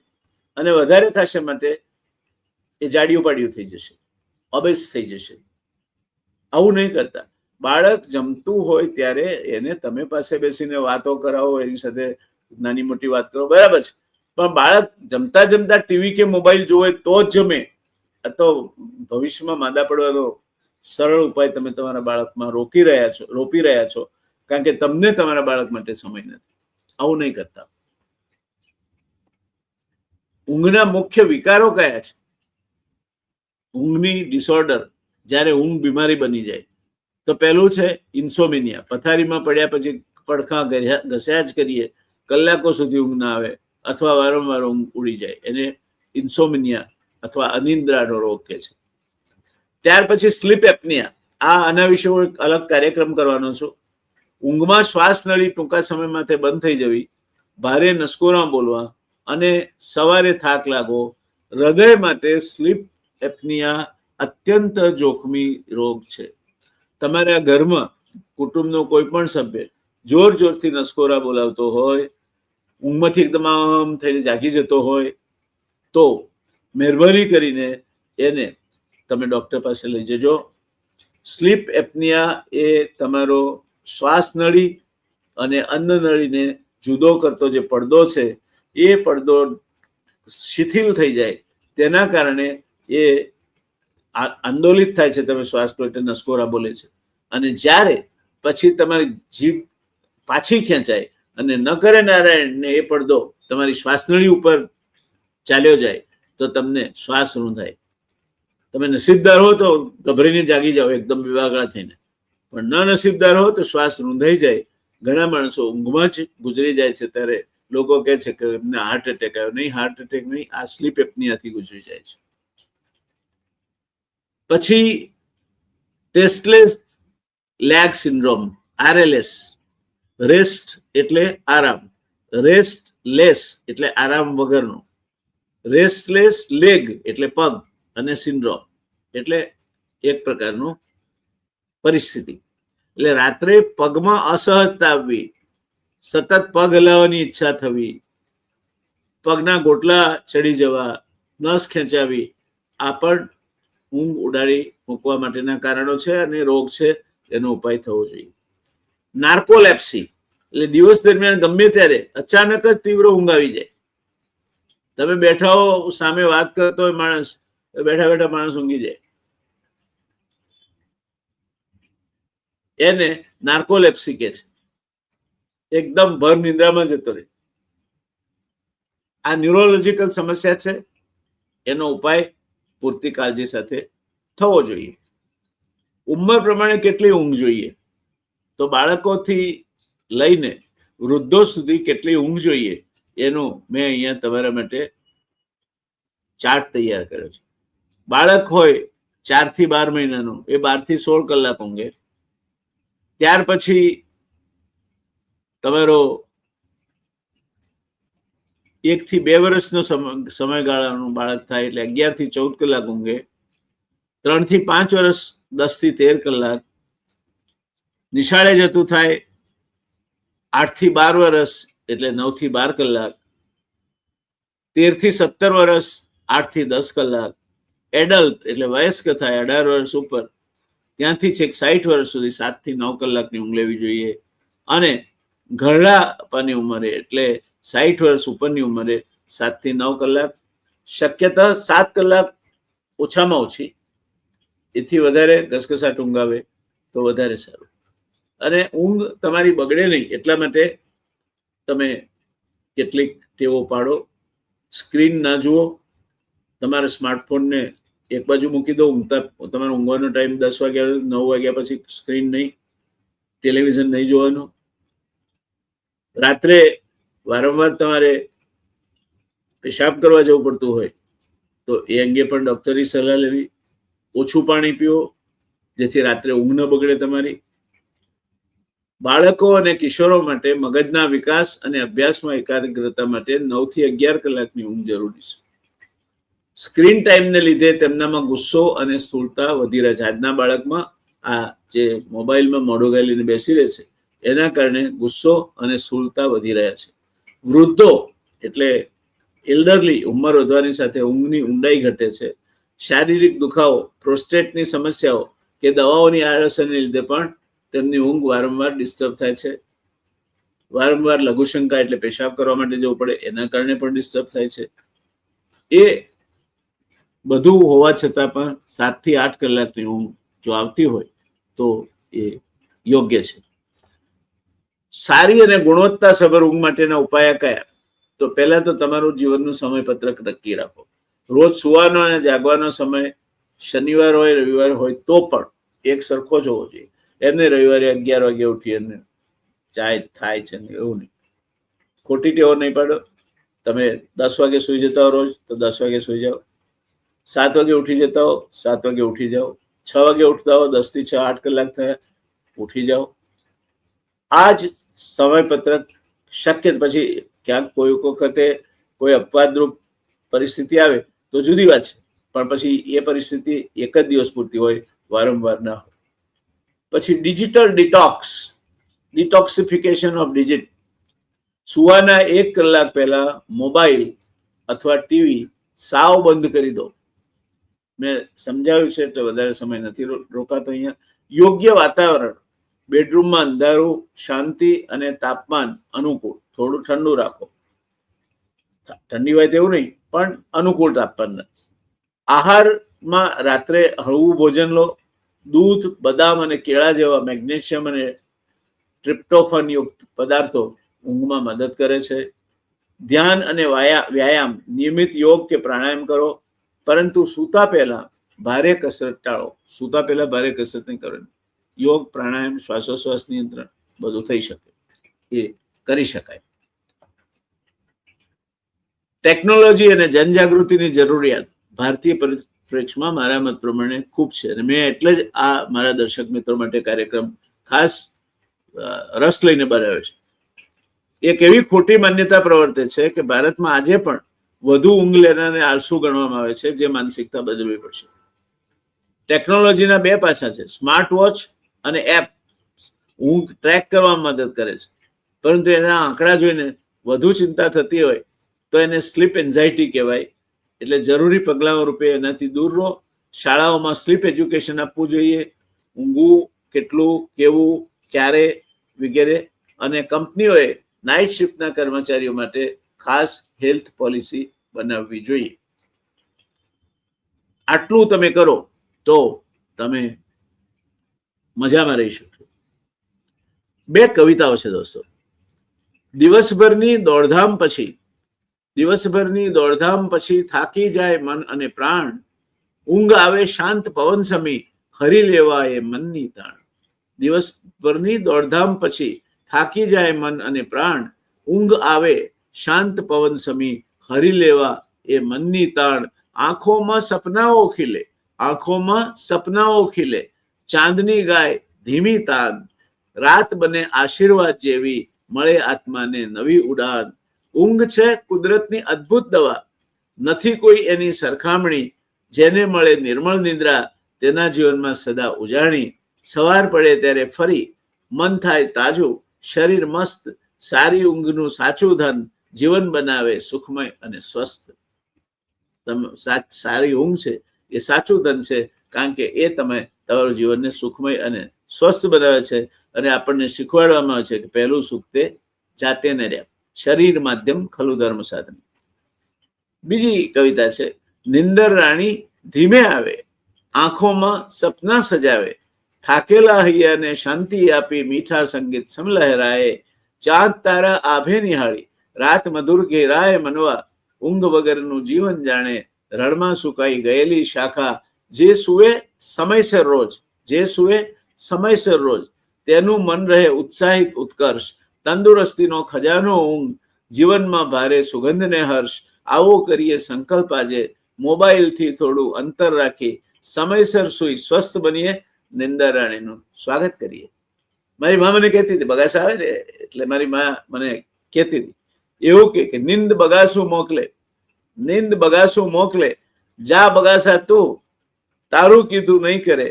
Speaker 1: અને વધારે ખાશે માટે એ જાડિયું પાડિયું થઈ જશે, ઓબેસ થઈ જશે. આવું નહીં કરતા. બાળક જમતું હોય ત્યારે એને તમે પાસે બેસીને વાતો કરાવો, એની સાથે નાની મોટી વાત કરો, બરાબર છે. પણ બાળક જમતા ટીવી કે મોબાઈલ જોવે તો જ જમે. આ તો ભવિષ્યમાં માંદા પડવાનો સરળ ઉપાય તમે તમારા બાળકમાં રોપી રહ્યા છો, કારણ કે તમને તમારા બાળક માટે સમય નથી. આવું નહીં કરતા. ઊંઘના મુખ્ય વિકારો કયા છે? ઊંઘની ડિસઓર્ડર, જ્યારે ઊંઘ બીમારી બની જાય તો પહેલું છે ઇન્સોમિનિયા. પથારીમાં પડ્યા પછી પડખા ઘસ્યા જ કરીએ, કલાકો સુધી ઊંઘ ના આવે અથવા વારંવાર ઊંઘ ઉડી જાય, એને ઇન્સોમિનિયા અથવા અનિદ્રાનો રોગ કહે છે. ત્યાર પછી સ્લીપ એપનિયા. આના વિશે હું એક અલગ કાર્યક્રમ કરવાનો છું. ઊંઘમાં શ્વાસ નળી ટૂંકા સમયમાં તે બંધ થઈ જવી, ભારે નસકોરા બોલવા અને સવારે થાક લાગવો. હૃદય માટે સ્લીપ એપનિયા અત્યંત જોખમી રોગ છે. તમારા ઘરમાં કુટુંબનો કોઈ પણ સભ્ય જોરથી નસકોરા બોલાવતો હોય, ઊંઘમાંથી એકદમ થઈને જાગી જતો હોય, તો મહેરબાની કરીને એને તમે ડોક્ટર પાસે લઈ જજો. સ્લીપ એપનિયા એ તમારો શ્વાસ નળી અને અન્ન નળીને જુદો કરતો જે પડદો છે એ પડદો શિથિલ થઈ જાય, તેના કારણે એ આંદોલિત થાય છે, તમે શ્વાસ લો એટલે નસકોરા બોલે છે. અને જ્યારે પછી તમારી જીભ પાછી ખેંચાય અને ન કરે નારાયણ ને એ પડદો તમારી શ્વાસનળી ઉપર ચાલ્યો જાય તો તમને શ્વાસ રૂંધાય. તમે નસીબદાર હો તો ગભરીને જાગી જાઓ એકદમ વિવાગળા થઈને, પણ ન નસીબદાર હો તો શ્વાસ રૂંધાઈ જાય. ઘણા માણસો ઊંઘમાં જ ગુજરી જાય છે, ત્યારે લોકો કહે છે કે એમને હાર્ટ એટેક આવ્યો. નહીં, હાર્ટ એટેક નહીં, આ સ્લીપ એપનિયાથી ગુજરી જાય છે. પછી restless leg syndrome, RLS. Rest એટલે આરામ, રેસ્ટલેસ એટલે આરામ વગરનો, રેસ્ટલેસ લેગ એટલે પગ, અને સિન્ડ્રોમ એટલે એક પ્રકારનું પરિસ્થિતિ. એટલે રાત્રે પગમાં અસહજતા આવવી, સતત પગ હલાવવાની ઈચ્છા થવી, પગના ગોટલા ચડી જવા, નસ ખેંચાવી, આ પણ ઊંઘ ઉડાડી મૂકવા માટેના કારણો છે અને રોગ છે, એનો ઉપાય થવો જોઈએ. નાર્કોલેપ્સી એટલે દિવસ દરમિયાન ગમે ત્યારે અચાનક જ તીવ્ર ઊંઘ આવી જાય. તમે બેઠા હો, સામે વાત કરતો હોય માણસ, બેઠા બેઠા માણસ ઊંઘી જાય, એને નાર્કોલેપ્સી કે છે. એકદમ ભર નિંદ્રામાં જતો રહે. આ ન્યુરોલોજીકલ સમસ્યા છે, એનો ઉપાય પૂરતી કાળજી સાથે થવો જોઈએ. ઉંમર પ્રમાણે કેટલી ઊંઘ જોઈએ, તો બાળકોથી લઈને વૃદ્ધો સુધી કેટલી ઊંઘ જોઈએ એનું મેં અહીંયા તમારા માટે ચાર્ટ તૈયાર કર્યો છે. બાળક હોય 4 થી 12 મહિનાનું, એ 12 થી 16 કલાક ઊંઘે. ત્યાર પછી તમારો 1 થી 2 વર્ષનો સમયગાળાનું બાળક થાય એટલે 11 થી 14 કલાક ઊંઘે. 3 થી 5 વર્ષ 10 થી 13 કલાક. નિશાળે જતું થાય 8 થી 12 વર્ષ એટલે 9 થી 12 કલાક. 13 થી 17 વર્ષ 8 થી 10 કલાક. એડલ્ટ એટલે વયસ્ક થાય 18 વર્ષ ઉપર, ત્યાંથી છેક 60 વર્ષ સુધી 7 થી 9 કલાકની ઊંઘ લેવી જોઈએ. અને ઘરડાપાની ઉંમરે એટલે 60 વર્ષ ઉપરની ઉંમરે 7 થી 9 કલાક, શક્યતા 7 કલાક ઓછામાં ઓછી. એથી વધારે ઘસઘસાટ ઊંઘ આવે તો વધારે સારું. અને ઊંઘ તમારી બગડે નહીં એટલા માટે તમે કેટલીક ટેવો પાડો. સ્ક્રીન ના જુઓ, તમારા સ્માર્ટફોનને એક બાજુ મૂકી દો. ઊંઘતા તમારો ઊંઘવાનો ટાઈમ 10 વાગ્યા 9 વાગ્યા પછી સ્ક્રીન નહીં, ટેલિવિઝન નહીં જોવાનું. રાત્રે વારંવાર તમારે પેશાબ કરવા જવું પડતું હોય તો એ અંગે પણ ડોક્ટરની સલાહ લેવી. ઓછું પાણી પીવો જેથી રાત્રે ઊંઘ ન બગડે તમારી. બાળકો અને કિશોરો માટે મગજના વિકાસ અને અભ્યાસમાં એકાગ્રતા માટે 9 થી 11 કલાકની ઊંઘ જરૂરી છે. સ્ક્રીન ટાઈમને લીધે તેમનામાં ગુસ્સો અને સ્થૂળતા વધી રહે છે. આજના બાળકમાં આ જે મોબાઈલમાં મોઢું ગાલીને બેસી રહે છે એના કારણે ગુસ્સો અને સ્થૂળતા વધી રહ્યા છે. વૃદ્ધો એટલે એલ્ડરલી, ઉંમર વધવાની સાથે ઊંઘની ઊંડાઈ ઘટે છે. શારીરિક દુખાવો, પ્રોસ્ટેટની સમસ્યાઓ કે દવાઓની આડઅસરને લીધે પણ તેમની ઊંઘ વારંવાર ડિસ્ટર્બ થાય છે. વારંવાર લઘુશંકા એટલે પેશાબ કરવા માટે જવું પડે, એના કારણે પણ ડિસ્ટર્બ થાય છે. એ બધું હોવા છતાં પણ 7 થી 8 કલાકની ઊંઘ જો આવતી હોય તો એ યોગ્ય છે. સારી અને ગુણવત્તાસભર ઊંઘ માટેના ઉપાય કયા? તો પહેલા તો તમારું જીવનનું સમયપત્રક નક્કી રાખો. રોજ સુવાનો અને જાગવાનો સમય શનિવાર હોય રવિવાર હોય તો પણ એક સરખો જ હોવો જોઈએ. એમને રવિવારે 11 વાગે ઉઠી અને ચાય થાય છે ને એવું નહીં. ખોટી ટેવો નહીં પાડો. તમે 10 વાગે સુઈ જતા હો રોજ તો 10 વાગે સુઈ જાઓ. 7 વાગે ઉઠી જતા હો 7 વાગે ઉઠી જાઓ. 6 વાગે ઉઠતા હો 10 થી 6 8 કલાક થયા ઉઠી જાઓ. આ જ સમયપત્રક શક્ય. પછી ક્યાંક કોઈ વખતે કોઈ અપવાદરૂપ પરિસ્થિતિ આવે તો જુદી વાત છે, પણ પછી એ પરિસ્થિતિ એક જ દિવસ પૂરતી હોય, વારંવાર ના હોય. પછી ડિજિટલ ડિટોક્સિફિકેશન ઓફ ડિજિટ. સુવાના 1 કલાક પહેલા મોબાઈલ અથવા ટીવી સાવ બંધ કરી દો. મેં સમજાવ્યું છે એટલે વધારે સમય નથી રોકાતો અહીંયા. યોગ્ય વાતાવરણ, બેડરૂમમાં અંધારું, શાંતિ અને તાપમાન અનુકૂળ, થોડું ઠંડુ રાખો, ઠંડી હોય તેવું નહીં પણ અનુકૂળ તાપમાન. આહારમાં રાત્રે હળવું ભોજન લો. દૂધ, બદામ અને કેળા જેવા મેગ્નેશિયમ અને ટ્રિપ્ટોફન યુક્ત પદાર્થો ઊંઘમાં મદદ કરે છે. ધ્યાન અને વ્યાયામ, નિયમિત યોગ કે પ્રાણાયામ કરો, પરંતુ સૂતા પહેલા ભારે કસરત ટાળો. સૂતા પહેલા ભારે કસરત નહીં કરો. યોગ, પ્રાણાયામ, શ્વાસોશ્વાસ નિયંત્રણ બધું થઈ શકે, એ કરી શકાય. ટેકનોલોજી અને જનજાગૃતિની જરૂરિયાત ભારતીય પરિપ્રેક્ષમાં મારા મત પ્રમાણે ખૂબ છે, અને મેં એટલે જ આ મારા દર્શક મિત્રો માટે કાર્યક્રમ ખાસ રસ લઈને બનાવ્યો છે. એક એવી ખોટી માન્યતા પ્રવર્તે છે કે ભારતમાં આજે પણ વધુ ઊંઘ લેનારને આળસુ ગણવામાં આવે છે, જે માનસિકતા બદલવી પડશે. ટેકનોલોજીના બે પાસા છે. સ્માર્ટ વોચ અને એપ ઊંઘ ટ્રેક કરવામાં મદદ કરે છે, પરંતુ એના આંકડા જોઈને વધુ ચિંતા થતી હોય તો એને સ્લીપ એન્ઝાઇટી કહેવાય. એટલે જરૂરી પગલાઓ રૂપે એનાથી દૂર રહો. શાળાઓમાં સ્લીપ એજ્યુકેશન આપવું જોઈએ, ઊંઘવું કેટલું, કેવું, ક્યારે વગેરે. અને કંપનીઓએ નાઇટ શિફ્ટના કર્મચારીઓ માટે ખાસ હેલ્થ પોલિસી બનાવવી જોઈએ. આટલું તમે કરો તો તમે મજામાં રહી શકશો. બે કવિતાઓ છે દોસ્તો. દિવસભરની દોડધામ પછી થાકી જાય મન અને પ્રાણ, ઊંઘ આવે શાંત પવન સમી, હરી લેવા એ મનની તાણ. દિવસભરની દોડધામ પછી થાકી જાય મન અને પ્રાણ, ઊંઘ આવે શાંત પવન સમી, હરી લેવા એ મનની તાણ. આંખોમાં સપનાઓ ખીલે, ચાંદની ગાય ધીમી તાન, રાત બને આશીર્વાદ જેવી, મળે આત્માને નવી ઉડાન. ઊંઘ છે કુદરતની અદ્ભુત દવા, નથી કોઈ એની સરખામણી, જેને મળે નિર્મળ નિદ્રા, તેના જીવનમાં સદા ઉજાણી. સવાર પડે ત્યારે ફરી મન થાય તાજું, શરીર મસ્ત, સારી ઊંઘનું સાચું ધન, જીવન બનાવે સુખમય અને સ્વસ્થ. સારી ઊંઘ છે એ સાચું ધન છે, કારણ કે એ તમારું જીવનને સુખમય અને સ્વસ્થ બનાવે છે. અને આપણને શીખવાડવામાં આવે છે કે પહેલું સુખ તે જાતે ને રહ્યા. શરીર માધ્યમ ખલું ધર્મ સાધન. બીજી કવિતા છે. નિંદર રાણી ધીમે આવે, આંખોમાં સપના સજાવે, થાકેલા હૈયાને શાંતિ આપી, મીઠા સંગીત સમલહેરાએ, ચાંદ તારા આભે નિહાળી, રાત મધુર ઘેરાય મનવા, ઊંઘ વગરનું જીવન જાણે, રણમાં સુકાઈ ગયેલી શાખા, જે સુવે સમયસર રોજ, તેનું મન રહે ઉત્સાહિત ઉત્કર્ષ, તંદુરસ્તીનો ખજાનો ઊંઘ, જીવનમાં ભારે સુગંધને હર્ષ. આવો કરીએ સંકલ્પ આજે, મોબાઈલથી થોડું અંતર રાખી, સમયસર સુઈ સ્વસ્થ બનીએ, નિંદર રાણીનું સ્વાગત કરીએ. મારી મા મને કહેતી હતી, બગાસા આવે ને એટલે મારી મા મને કહેતી હતી એવું કે નિંદ બગાસું મોકલે, જા બગાસા તું, તારું કીધું નહીં કરે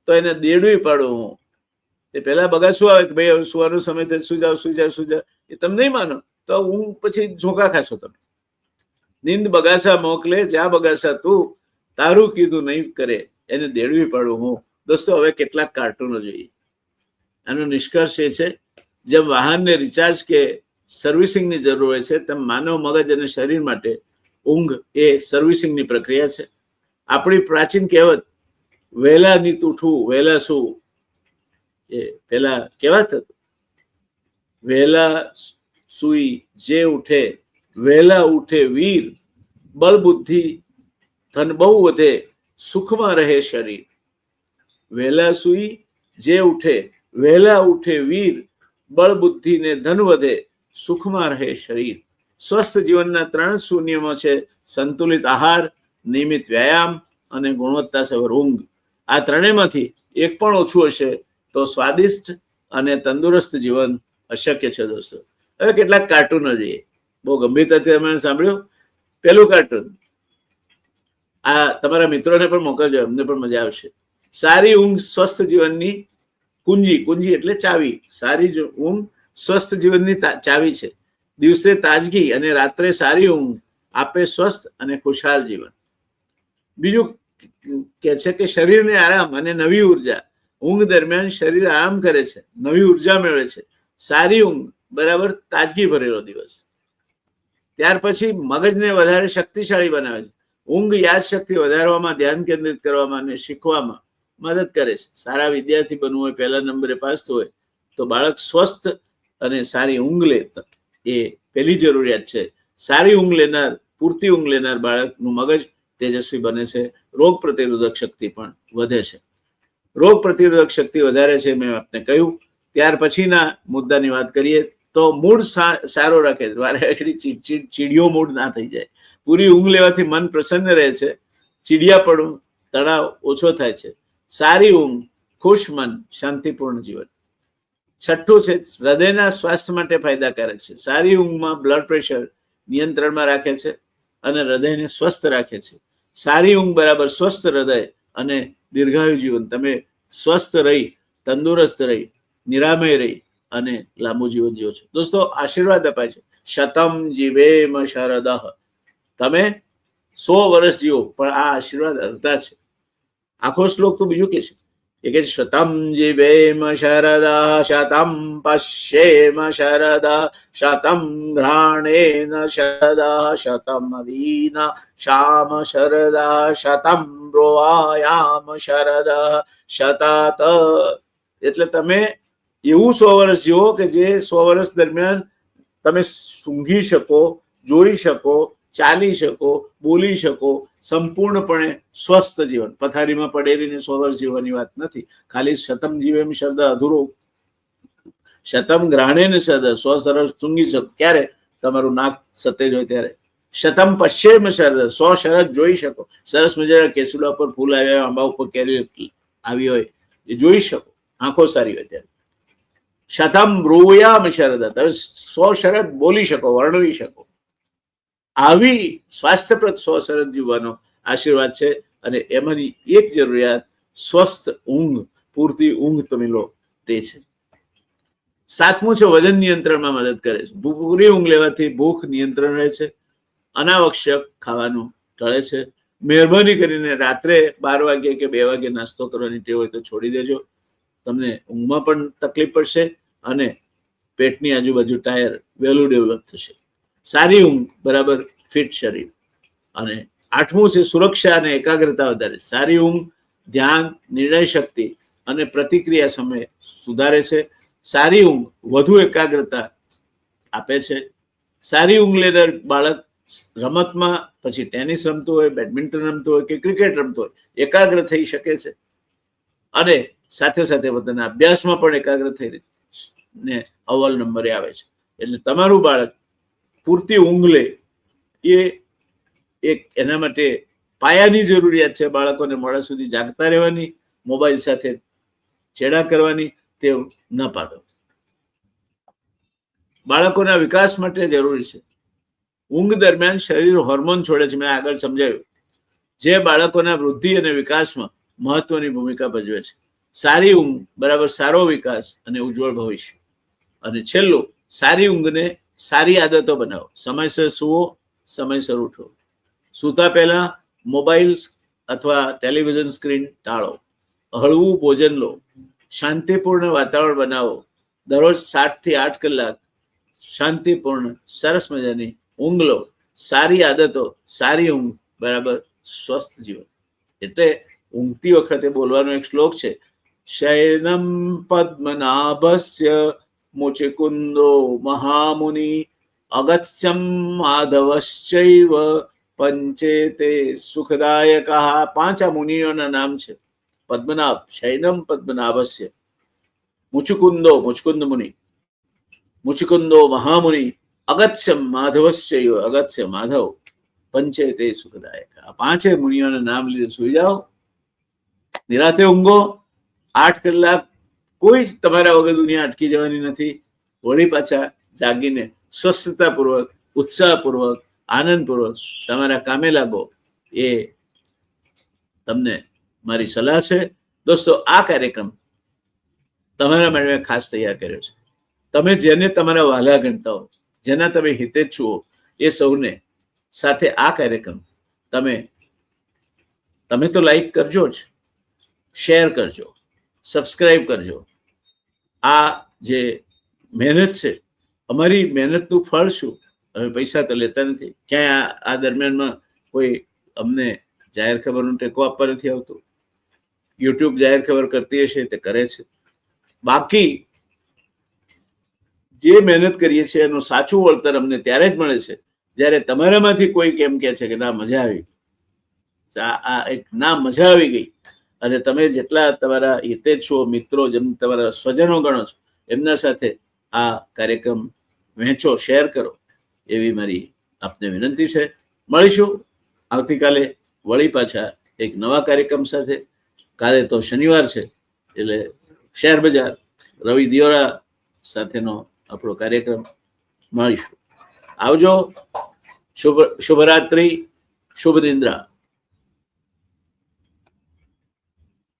Speaker 1: તો એને દેડવી પાડું હું. એ પેલા બગાસું આવે કે ભાઈ સુવાનો સમય સુઈ જાવ, એ તમે નહીં માનો તો હું પછી ઝોકા ખાશો તમે. નિંદ બગાસા મોકલે, જા બગાસા તું, તારું કીધું નહીં કરે એને દેડવી પાડું હું. દોસ્તો, હવે કેટલાક કાર્ટૂનો જોઈએ. આનો નિષ્કર્ષ એ છે, જેમ વાહનને રિચાર્જ કે સર્વિસિંગની જરૂર હોય છે, તેમ માનવ મગજ અને શરીર માટે ઊંઘ એ સર્વિસિંગની પ્રક્રિયા છે. આપણી પ્રાચીન કહેવત વહેલા નીત ઉઠવું વહેલા શું, એ પેલા કહેવત હતું, વહેલા સુઈ જે ઉઠે વહેલા ઉઠે વીર, બળ બુદ્ધિ ધન બહુ વધે, સુખમાં રહે શરીર. વહેલા સુઈ જે ઉઠે વહેલા ઉઠે વીર, બળ બુદ્ધિ ને ધન વધે, સુખમાં રહે શરીર. સ્વસ્થ જીવનના 3 શૂન્યમાં છે: સંતુલિત આહાર, નિયમિત વ્યાયામ અને ગુણવત્તાસભર ઊંઘ. આ ત્રણેયમાંથી એક પણ ઓછું હશે તો સ્વાદિષ્ટ અને તંદુરસ્ત જીવન અશક્ય છે. દોસ્તો, હવે કેટલાક કાર્ટૂનો જોઈએ. બહુ ગંભીરતાથી તમે સાંભળ્યું. પેલું કાર્ટૂન આ તમારા મિત્રોને પણ મોકલજો, એમને પણ મજા આવશે. સારી ઊંઘ સ્વસ્થ જીવનની કુંજી એટલે ચાવી. સારી ઊંઘ સ્વસ્થ જીવનની ચાવી છે. દિવસે તાજગી અને રાત્રે સારી ઊંઘ આપે સ્વસ્થ અને ખુશહાલ જીવન. બીજું કે છે કે શરીરને આરામ અને નવી ઉર્જા. ઊંઘ દરમિયાન શરીર આરામ કરે છે, નવી ઉર્જા મેળવે છે. સારી ઊંઘ બરાબર તાજગી ભરેલો દિવસ. ત્યાર પછી મગજને વધારે શક્તિશાળી બનાવે છે. ઊંઘ યાદશક્તિ વધારવામાં, ધ્યાન કેન્દ્રિત કરવામાં અને શીખવામાં મદદ કરે છે. સારા વિદ્યાર્થી બનવું હોય, પહેલા નંબરે પાસ થવું હોય તો બાળક સ્વસ્થ અને સારી ઊંઘ લે, એ પહેલી જરૂરિયાત છે. સારી ઊંઘ લેનાર, પૂરતી ઊંઘ લેનાર બાળકનું મગજ તેજસ્વી બને છે. રોગ પ્રતિરોધક શક્તિ પણ વધે છે. રોગ પ્રતિરોધક શક્તિ વધારે છે, મેં આપને કહ્યું. ત્યાર પછીના મુદ્દાની વાત કરીએ તો મૂડ સારો રાખે છે. વારે ચીડિયો મૂડ ના થઈ જાય. પૂરી ઊંઘ લેવાથી મન પ્રસન્ન રહે છે. ચીડિયાપણું, તણાવ ઓછો થાય છે. સારી ઊંઘ, ખુશ મન, શાંતિપૂર્ણ જીવન. છઠ્ઠું છે હૃદયના સ્વાસ્થ્ય માટે ફાયદાકારક છે. સારી ઊંઘમાં બ્લડ પ્રેશર નિયંત્રણમાં રાખે છે અને હૃદયને સ્વસ્થ રાખે છે. સારી ઊંઘ બરાબર સ્વસ્થ હૃદય અને દીર્ઘાયુ જીવન. તમે સ્વસ્થ રહી, તંદુરસ્ત રહી, નિરામય રહી અને લાંબુ જીવન જીવો છો. દોસ્તો, આશીર્વાદ અપાય છે, શતમ જીવેમ શરદઃ. તમે 100 વર્ષ જીવો, પણ આ આશીર્વાદ અડધા છે. આખો શ્લોક તો બીજું કે છે, એ કે શતમ જીવેમ શરદઃ શતમ પશ્યેમ શરદઃ શતમ ઘ્રાણેન શરદઃ શતમ અદીના શામ શરદઃ શતમ બ્રોવાયામ શરદઃ શતાત. એટલે તમે એવું 100 વર્ષ જીવો કે જે 100 વર્ષ દરમિયાન તમે સૂંઘી શકો, જોઈ શકો, ચાલી શકો, બોલી શકો, સંપૂર્ણપણે સ્વસ્થ જીવન. પથારીમાં પડેલીને 100 વર્ષ જીવવાની વાત નથી. ખાલી શતમ જીવેમ શબ્દ અધૂરો. શતમ ગ્રહણેન શબ્દ 100 સરસ સૂંઘી શકો. ક્યારે? તમારું નાક સતેજ હોય ત્યારે. શતમ પશ્ચિમ શરદ 100 શરદ જોઈ શકો. સરસ મજાના કેસુડા પર ફૂલ આવ્યા, આંબા ઉપર કેરી આવી હોય એ જોઈ શકો, આંખો સારી હોય ત્યારે. શતમ બ્રૂયામ શરદ, તમે 100 શરદ બોલી શકો, વર્ણવી શકો. આવી સ્વાસ્થ્યપ્રદ 100 શરદ જીવવાનો આશીર્વાદ છે. અને એમાંની એક જરૂરિયાત સ્વસ્થ ઊંઘ, પૂરતી ઊંઘ તમે લો, તે છે. સાતમું છે વજન નિયંત્રણમાં મદદ કરે છે. પૂરી ઊંઘ લેવાથી ભૂખ નિયંત્રણ રહે છે. અનાવશ્યક ખાવાનું ટળે છે. મહેરબાની કરીને રાત્રે 12 વાગે કે 2 વાગે નાસ્તો કરવાની ટેવ હોય તો છોડી દેજો. તમને ઊંઘમાં પણ તકલીફ પડશે અને પેટની આજુબાજુ ટાયર વહેલું ડેવલપ થશે. સારી ઊંઘ બરાબર ફિટ શરીર. અને આઠમું છે સુરક્ષા અને એકાગ્રતા વધારે. સારી ઊંઘ ધ્યાન, નિર્ણય શક્તિ અને પ્રતિક્રિયા સમય સુધારે છે. સારી ઊંઘ વધુ એકાગ્રતા આપે છે. સારી ઊંઘ લેનાર બાળક રમતમાં, પછી ટેનિસ રમતું હોય, બેડમિન્ટન રમતું હોય કે ક્રિકેટ રમતું હોય, એકાગ્ર થઈ શકે છે. અને સાથે સાથે પોતાના અભ્યાસમાં પણ એકાગ્ર થઈને અવ્વલ નંબરે આવે છે. એટલે તમારું બાળક પૂરતી ઊંઘ લે, એ એક એના માટે પાયાની જરૂરિયાત છે. બાળકોને મોડા સુધી જાગતા રહેવાની, મોબાઈલ સાથે છેડા કરવાની ટેવ ન પાડો. બાળકોના વિકાસ માટે જરૂરી છે. ઊંઘ દરમિયાન શરીર હોર્મોન છોડે છે, મેં આગળ સમજાવ્યું, જે બાળકોના વૃદ્ધિ અને વિકાસમાં મહત્વની ભૂમિકા ભજવે છે. સારી ઊંઘ બરાબર સારો વિકાસ અને ઉજ્જવળ ભવિષ્ય. અને છેલ્લું, સારી ઊંઘને સારી આદતો બનાવો. સમયસર સૂવો, સમયસર ઉઠો. સૂતા પહેલા મોબાઈલ અથવા ટેલિવિઝન સ્ક્રીન ટાળો. હળવું ભોજન લો. શાંતિપૂર્ણ વાતાવરણ બનાવો. દરરોજ 7 થી 8 કલાક શાંતિપૂર્ણ સરસ મજાની ઊંઘ લો. સારી આદતો, સારી ઊંઘ બરાબર સ્વસ્થ જીવન. એટલે ઊંઘતી વખતે બોલવાનો એક શ્લોક છે, શયનમ પદ્મનાભસ્ય મુચિકુંદો મહામુનિ અગત્યમ માધવશ્ચૈવ પંચેતે સુખદાયકઃ. 5 આ મુનિઓના નામ છે. પદ્મનાભ, શયનમ પદ્મનાભસ્ય, મુચુકુંદ મુનિ, મુચુકુંદો મહામુનિ, અગત્યમ માધવશ્ચૈવ, અગત્ય માધવ, પંચેતે સુખદાયક. આ 5 મુનિઓના નામ લીધે સુઈ જાઓ, નિરાતે ઊંઘો. 8 કલાક કોઈ તમારા વગર દુનિયા અટકી જવાની નથી. વળી પાછા જાગીને સ્વસ્થતાપૂર્વક, ઉત્સાહપૂર્વક, આનંદપૂર્વક તમારા કામે લાગો, એ તમને મારી સલાહ છે. દોસ્તો, આ કાર્યક્રમ તમારા માટે ખાસ તૈયાર કર્યો છે. તમે જેને તમારા વહાલા ગણતા હો, જેના તમે હિતેચ્છુઓ, એ સૌને સાથે આ કાર્યક્રમ તમે તમે તો લાઈક કરજો જ, શેર કરજો, સબસ્ક્રાઈબ કરજો. આ જે મહેનત છે, અમારી મહેનતનું ફળ શું? અમે પૈસા તો લેતા નથી. ક્યાંય આ દરમિયાનમાં કોઈ અમને જાહેર ખબરનો ટેકો આપવા નથી આવતું. યુટ્યુબ જાહેર ખબર કરતી હશે તે કરે છે. બાકી જે મહેનત કરીએ છીએ એનું સાચું વળતર અમને ત્યારે જ મળે છે જ્યારે તમારામાંથી કોઈ એમ કહે છે કે ના મજા આવી, આ એક ના મજા આવી ગઈ, અને તમે જેટલા તમારા હિતેચ્છુઓ, મિત્રો, જેમ તમારા સ્વજનો ગણો છો એમના સાથે આ કાર્યક્રમ વહેંચો, શેર કરો, એવી મારી આપને વિનંતી છે. મળીશું આવતીકાલે વળી પાછા એક નવા કાર્યક્રમ સાથે. કાલે તો શનિવાર છે એટલે શેર બજાર રવિ દિયોરા સાથેનો આપણો કાર્યક્રમ. મળીશું. આવજો. શુભરાત્રિ, શુભ નિંદ્રા.